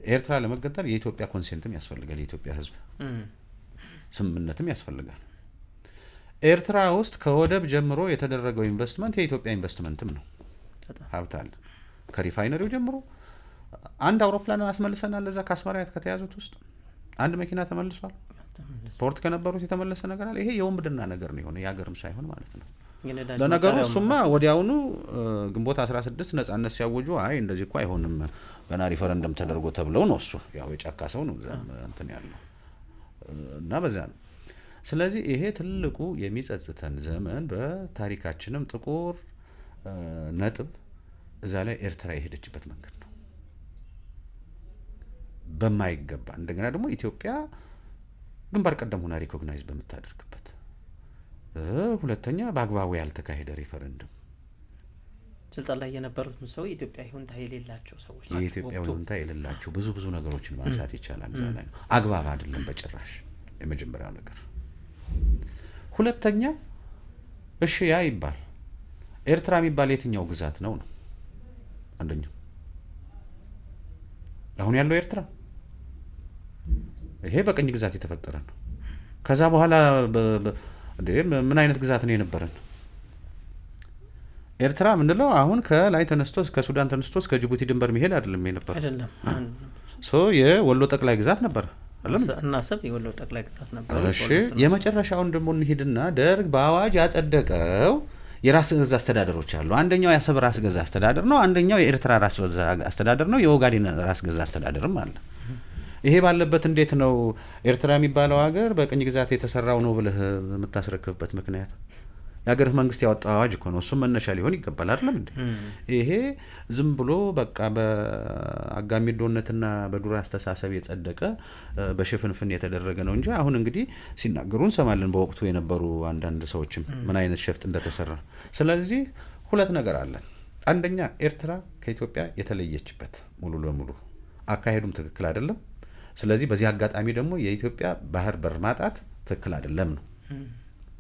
ኤርትራ ለመገንጠል የኢትዮጵያ ኮንሴንትም ያስፈልጋል። የኢትዮጵያ ህዝብ ስምምነትም ያስፈልጋል። ኤርትራ ውስጥ ከወደብ ጀምሮ የተደረገው ኢንቨስትመንት የኢትዮጵያ ኢንቨስትመንትም ነው። ሀብት አለ። ከሪፋይነሪው ጀምሮ አንድ አውሮፕላን አስመልሰናል። እዛ ከአስመራ ከተያዙት ውስጥ አንድ መኪና ተመልሷል። ፖርት ከነበሩት የተመለሰ ነገር አለ። ይሄ የወንብድና ነገር ነው የሆነ የሀገርም ሳይሆን ማለት ነው። ለነገሩ እሱማ ወዲያውኑ ግንቦት 16 ነጻነት ሲያወጁ አይ እንደዚህ እኮ አይሆንም ገና ሪፈረንደም ተደርጎ ተብለው ነው። እሱ ያው የጫካ ሰው ነው እንትን ያለው እና በዛ ነው። ስለዚህ ይሄ ትልቁ የሚጸጽተን ዘመን በታሪካችንም ጥቁር ነጥብ እዛ ላይ ኤርትራ የሄደችበት መንገድ ነው በማይገባ። እንደገና ደግሞ ኢትዮጵያ ግንባር ቀደም ሆና ሪኮግናይዝ በምታደርግበት፣ ሁለተኛ በአግባቡ ያልተካሄደ ሪፈረንደም ስልጣን ላይ የነበሩትም ሰው የኢትዮጵያ ይሁንታ የሌላቸው ሰዎች ናቸው። የኢትዮጵያ ይሁንታ የሌላቸው ብዙ ነገሮችን ማንሳት ይቻላል። እዛ ላይ ነው አግባብ አይደለም በጭራሽ የመጀመሪያው ነገር። ሁለተኛ እሺ ያ ይባል ኤርትራ የሚባል የትኛው ግዛት ነው? አንደኛው አሁን ያለው ኤርትራ ይሄ በቅኝ ግዛት የተፈጠረ ነው። ከዛ በኋላ ምን አይነት ግዛት ነው የነበረን? ኤርትራ ምንለው አሁን ከላይ ተነስቶ ከሱዳን ተነስቶ እስከ ጅቡቲ ድንበር መሄድ አይደለም የነበረ አይደለም። የወሎ ጠቅላይ ግዛት ነበር እናሰብ የወሎ ጠቅላይ ግዛት ነበር። እሺ የመጨረሻውን ደግሞ እንሂድና ደርግ በአዋጅ ያጸደቀው የራስ ገዛ አስተዳደሮች አሉ። አንደኛው የአሰብ ራስ ገዛ አስተዳደር ነው። አንደኛው የኤርትራ ራስ ገዛ አስተዳደር ነው። የኦጋዴን ራስ ገዛ አስተዳደርም አለ። ይሄ ባለበት እንዴት ነው ኤርትራ የሚባለው ሀገር በቅኝ ግዛት የተሰራው ነው ብለህ የምታስረክብበት ምክንያት? የሀገርህ መንግስት ያወጣው አዋጅ እኮ ነው። እሱም መነሻ ሊሆን ይገባል አይደለም እንዴ? ይሄ ዝም ብሎ በቃ በአጋሚዶነትና በዱር አስተሳሰብ የጸደቀ በሽፍንፍን የተደረገ ነው እንጂ አሁን እንግዲህ ሲናገሩ እንሰማለን በወቅቱ የነበሩ አንዳንድ ሰዎችም ምን አይነት ሸፍጥ እንደተሰራ። ስለዚህ ሁለት ነገር አለን። አንደኛ ኤርትራ ከኢትዮጵያ የተለየችበት ሙሉ ለሙሉ አካሄዱም ትክክል አይደለም። ስለዚህ በዚህ አጋጣሚ ደግሞ የኢትዮጵያ ባህር በር ማጣት ትክክል አይደለም ነው።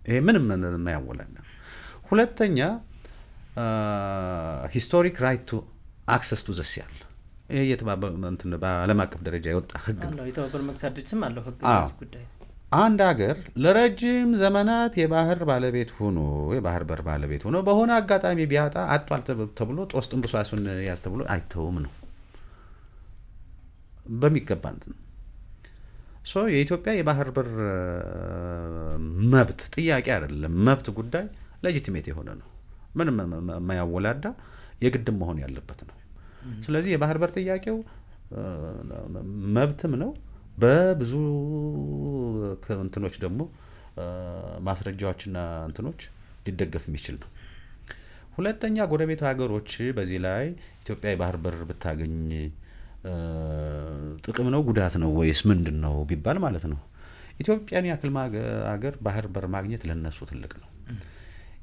ይሄ ምንም የማያወላና። ሁለተኛ ሂስቶሪክ ራይት ቱ አክሰስ ቱ ዘ ሲ አለ። ይሄ በዓለም አቀፍ ደረጃ የወጣ ህግ ነው። የተባበሩት መንግስታት ድርጅትም አለው ህግ ጉዳይ። አንድ ሀገር ለረጅም ዘመናት የባህር ባለቤት ሆኖ የባህር በር ባለቤት ሆኖ በሆነ አጋጣሚ ቢያጣ አጧል ተብሎ ጦስ ጥንቡሳሱን ያዝ ተብሎ አይተውም ነው በሚገባ እንትን የኢትዮጵያ የባህር በር መብት ጥያቄ አይደለም። መብት ጉዳይ ሌጂቲሜት የሆነ ነው። ምንም የማያወላዳ የግድም መሆን ያለበት ነው። ስለዚህ የባህር በር ጥያቄው መብትም ነው። በብዙ እንትኖች ደግሞ ማስረጃዎችና እንትኖች ሊደገፍ የሚችል ነው። ሁለተኛ ጎረቤት ሀገሮች በዚህ ላይ ኢትዮጵያ የባህር በር ብታገኝ ጥቅም ነው ጉዳት ነው ወይስ ምንድን ነው ቢባል ማለት ነው ኢትዮጵያን ያክል ሀገር ባህር በር ማግኘት ለነሱ ትልቅ ነው።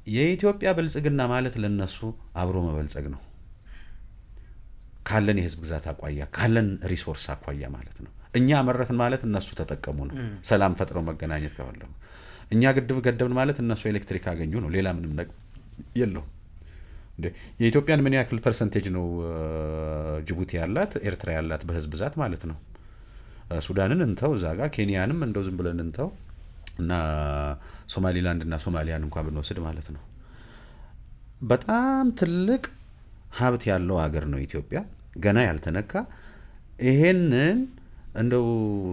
የኢትዮጵያ ብልጽግና ማለት ለነሱ አብሮ መበልጸግ ነው። ካለን የህዝብ ግዛት አቋያ ካለን ሪሶርስ አቋያ ማለት ነው። እኛ መረትን ማለት እነሱ ተጠቀሙ ነው። ሰላም ፈጥረው መገናኘት ከፈለጉ እኛ ግድብ ገደብን ማለት እነሱ ኤሌክትሪክ አገኙ ነው። ሌላ ምንም ነገር የለው። የኢትዮጵያን ምን ያክል ፐርሰንቴጅ ነው ጅቡቲ ያላት ኤርትራ ያላት በህዝብ ብዛት ማለት ነው? ሱዳንን እንተው እዛ ጋር ኬንያንም እንደው ዝም ብለን እንተው እና ሶማሊላንድ እና ሶማሊያን እንኳን ብንወስድ ማለት ነው በጣም ትልቅ ሀብት ያለው ሀገር ነው ኢትዮጵያ፣ ገና ያልተነካ። ይሄንን እንደው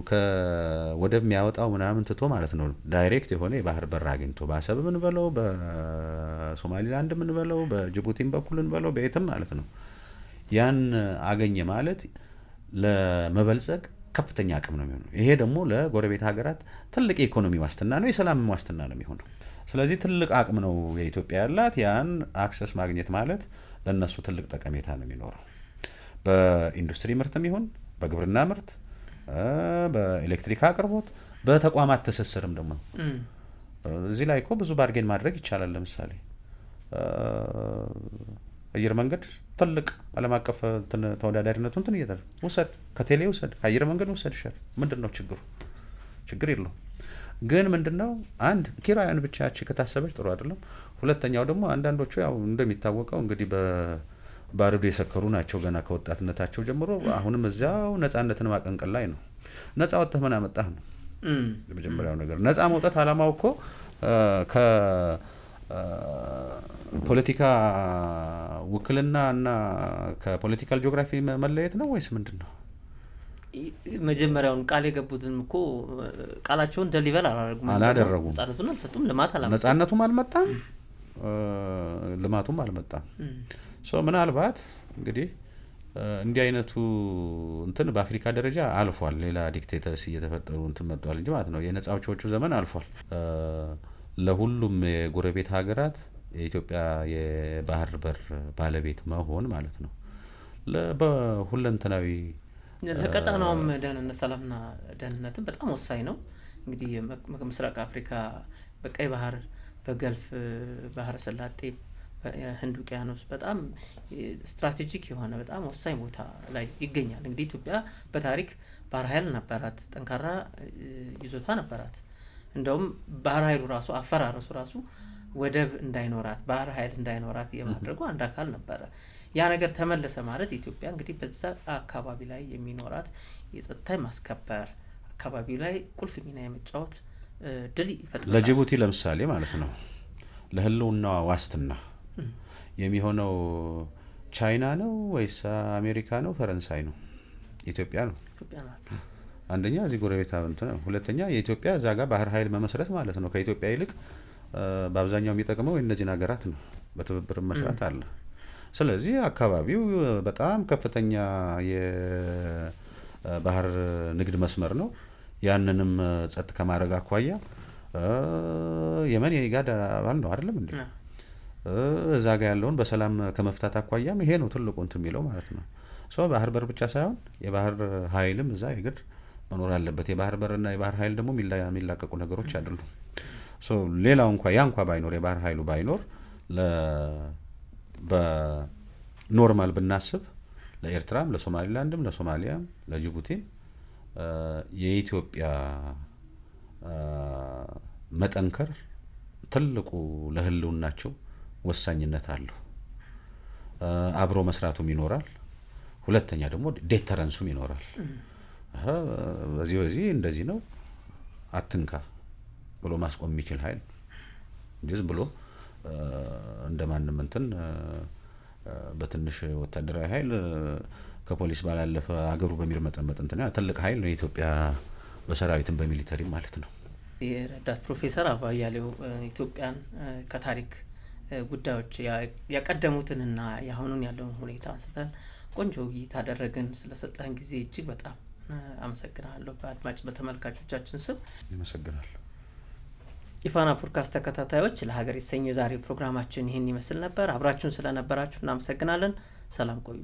ከወደብ የሚያወጣው ምናምን ትቶ ማለት ነው ዳይሬክት የሆነ የባህር በር አግኝቶ በአሰብ ምን በለው በሶማሊላንድ ምን በለው በጅቡቲም በኩል እንበለው በየትም ማለት ነው ያን አገኘ ማለት ለመበልጸግ ከፍተኛ አቅም ነው የሚሆነው። ይሄ ደግሞ ለጎረቤት ሀገራት ትልቅ የኢኮኖሚ ዋስትና ነው፣ የሰላም ዋስትና ነው የሚሆነው። ስለዚህ ትልቅ አቅም ነው የኢትዮጵያ ያላት። ያን አክሰስ ማግኘት ማለት ለነሱ ትልቅ ጠቀሜታ ነው የሚኖረው። በኢንዱስትሪ ምርትም ይሁን በግብርና ምርት በኤሌክትሪክ አቅርቦት፣ በተቋማት ትስስርም ደግሞ እዚህ ላይ እኮ ብዙ ባርጌን ማድረግ ይቻላል። ለምሳሌ አየር መንገድ ትልቅ ዓለም አቀፍ ተወዳዳሪነቱን ውሰድ፣ ከቴሌ ውሰድ፣ ከአየር መንገድ ውሰድ፣ ምንድነው ችግሩ? ችግር የለውም። ግን ምንድነው አንድ ኪራያን ብቻ ከታሰበች ጥሩ አይደለም። ሁለተኛው ደግሞ አንዳንዶቹ ያው እንደሚታወቀው እንግዲህ ባርዶ የሰከሩ ናቸው ገና ከወጣትነታቸው ጀምሮ። አሁንም እዚያው ነጻነትን ማቀንቀል ላይ ነው። ነጻ ወጥተህ ምን አመጣህ ነው የመጀመሪያው ነገር። ነጻ መውጣት አላማው እኮ ከፖለቲካ ውክልና እና ከፖለቲካል ጂኦግራፊ መለየት ነው ወይስ ምንድነው? መጀመሪያውን ቃል የገቡትን እኮ ቃላቸውን ደሊቨር አላደረጉም። ነጻነቱን አልሰጡም። ልማት አላመጣም። ነጻነቱም አልመጣም፣ ልማቱም አልመጣም። ምናልባት እንግዲህ እንዲህ አይነቱ እንትን በአፍሪካ ደረጃ አልፏል። ሌላ ዲክቴተርስ እየተፈጠሩ እንትን መጥቷል እንጂ ማለት ነው የነጻ አውጪዎቹ ዘመን አልፏል። ለሁሉም የጎረቤት ሀገራት የኢትዮጵያ የባህር በር ባለቤት መሆን ማለት ነው በሁለንተናዊ ለቀጠናውም ደህንነት፣ ሰላምና ደህንነትም በጣም ወሳኝ ነው። እንግዲህ ምስራቅ አፍሪካ በቀይ ባህር፣ በገልፍ ባህረ ሰላጤ፣ በህንድ ውቅያኖስ በጣም ስትራቴጂክ የሆነ በጣም ወሳኝ ቦታ ላይ ይገኛል። እንግዲህ ኢትዮጵያ በታሪክ ባህር ኃይል ነበራት፣ ጠንካራ ይዞታ ነበራት። እንደውም ባህር ኃይሉ ራሱ አፈራረሱ ራሱ ወደብ እንዳይኖራት፣ ባህር ኃይል እንዳይኖራት የማድረጉ አንድ አካል ነበረ። ያ ነገር ተመለሰ ማለት ኢትዮጵያ እንግዲህ በዛ አካባቢ ላይ የሚኖራት የጸጥታ ማስከበር አካባቢው ላይ ቁልፍ ሚና የመጫወት ድል ይፈጥራል። ለጅቡቲ ለምሳሌ ማለት ነው ለህልውና ዋስትና የሚሆነው ቻይና ነው ወይስ አሜሪካ ነው ፈረንሳይ ነው? ኢትዮጵያ ነው። ኢትዮጵያ ናት። አንደኛ እዚህ ጎረቤት ነው። ሁለተኛ የኢትዮጵያ እዛ ጋር ባህር ኃይል መመስረት ማለት ነው ከኢትዮጵያ ይልቅ በአብዛኛው የሚጠቅመው እነዚህን ሀገራት ነው። በትብብር መስራት አለ። ስለዚህ አካባቢው በጣም ከፍተኛ የባህር ንግድ መስመር ነው። ያንንም ጸጥ ከማድረግ አኳያ የመን የኢጋድ አባል ነው አይደለም እንዴ? እዛ ጋር ያለውን በሰላም ከመፍታት አኳያም ይሄ ነው ትልቁ እንትን የሚለው ማለት ነው። ባህር በር ብቻ ሳይሆን የባህር ኃይልም እዛ የግድ መኖር አለበት። የባህር በርና የባህር ኃይል ደግሞ የሚላቀቁ ነገሮች አይደሉም። ሌላው እንኳ ባይኖር የባህር ኃይሉ ባይኖር በኖርማል ብናስብ ለኤርትራም፣ ለሶማሊላንድም፣ ለሶማሊያም፣ ለጅቡቲም የኢትዮጵያ መጠንከር ትልቁ ለህልውናቸው ወሳኝነት አለው። አብሮ መስራቱም ይኖራል። ሁለተኛ ደግሞ ዴተረንሱም ይኖራል። በዚህ እንደዚህ ነው አትንካ ብሎ ማስቆም የሚችል ኃይል እንጂ ዝም ብሎ እንደማንም እንትን በትንሽ ወታደራዊ ኃይል ከፖሊስ ባላለፈ አገሩ በሚርመጠመጥ እንትን ትልቅ ኃይል ነው የኢትዮጵያ በሰራዊትም በሚሊተሪ ማለት ነው። የረዳት ፕሮፌሰር አባያሌው ኢትዮጵያን ከታሪክ ጉዳዮች ያቀደሙትንና የአሁኑን ያለውን ሁኔታ አንስተን ቆንጆ ውይይት አደረግን። ስለሰጠህን ጊዜ እጅግ በጣም አመሰግናለሁ። በአድማጭ በተመልካቾቻችን ስም አመሰግናለሁ። ኢፋና ፖድካስት ተከታታዮች ለሀገር የተሰኘው የዛሬው ፕሮግራማችን ይህን ይመስል ነበር። አብራችሁን ስለነበራችሁ እናመሰግናለን። ሰላም ቆዩ።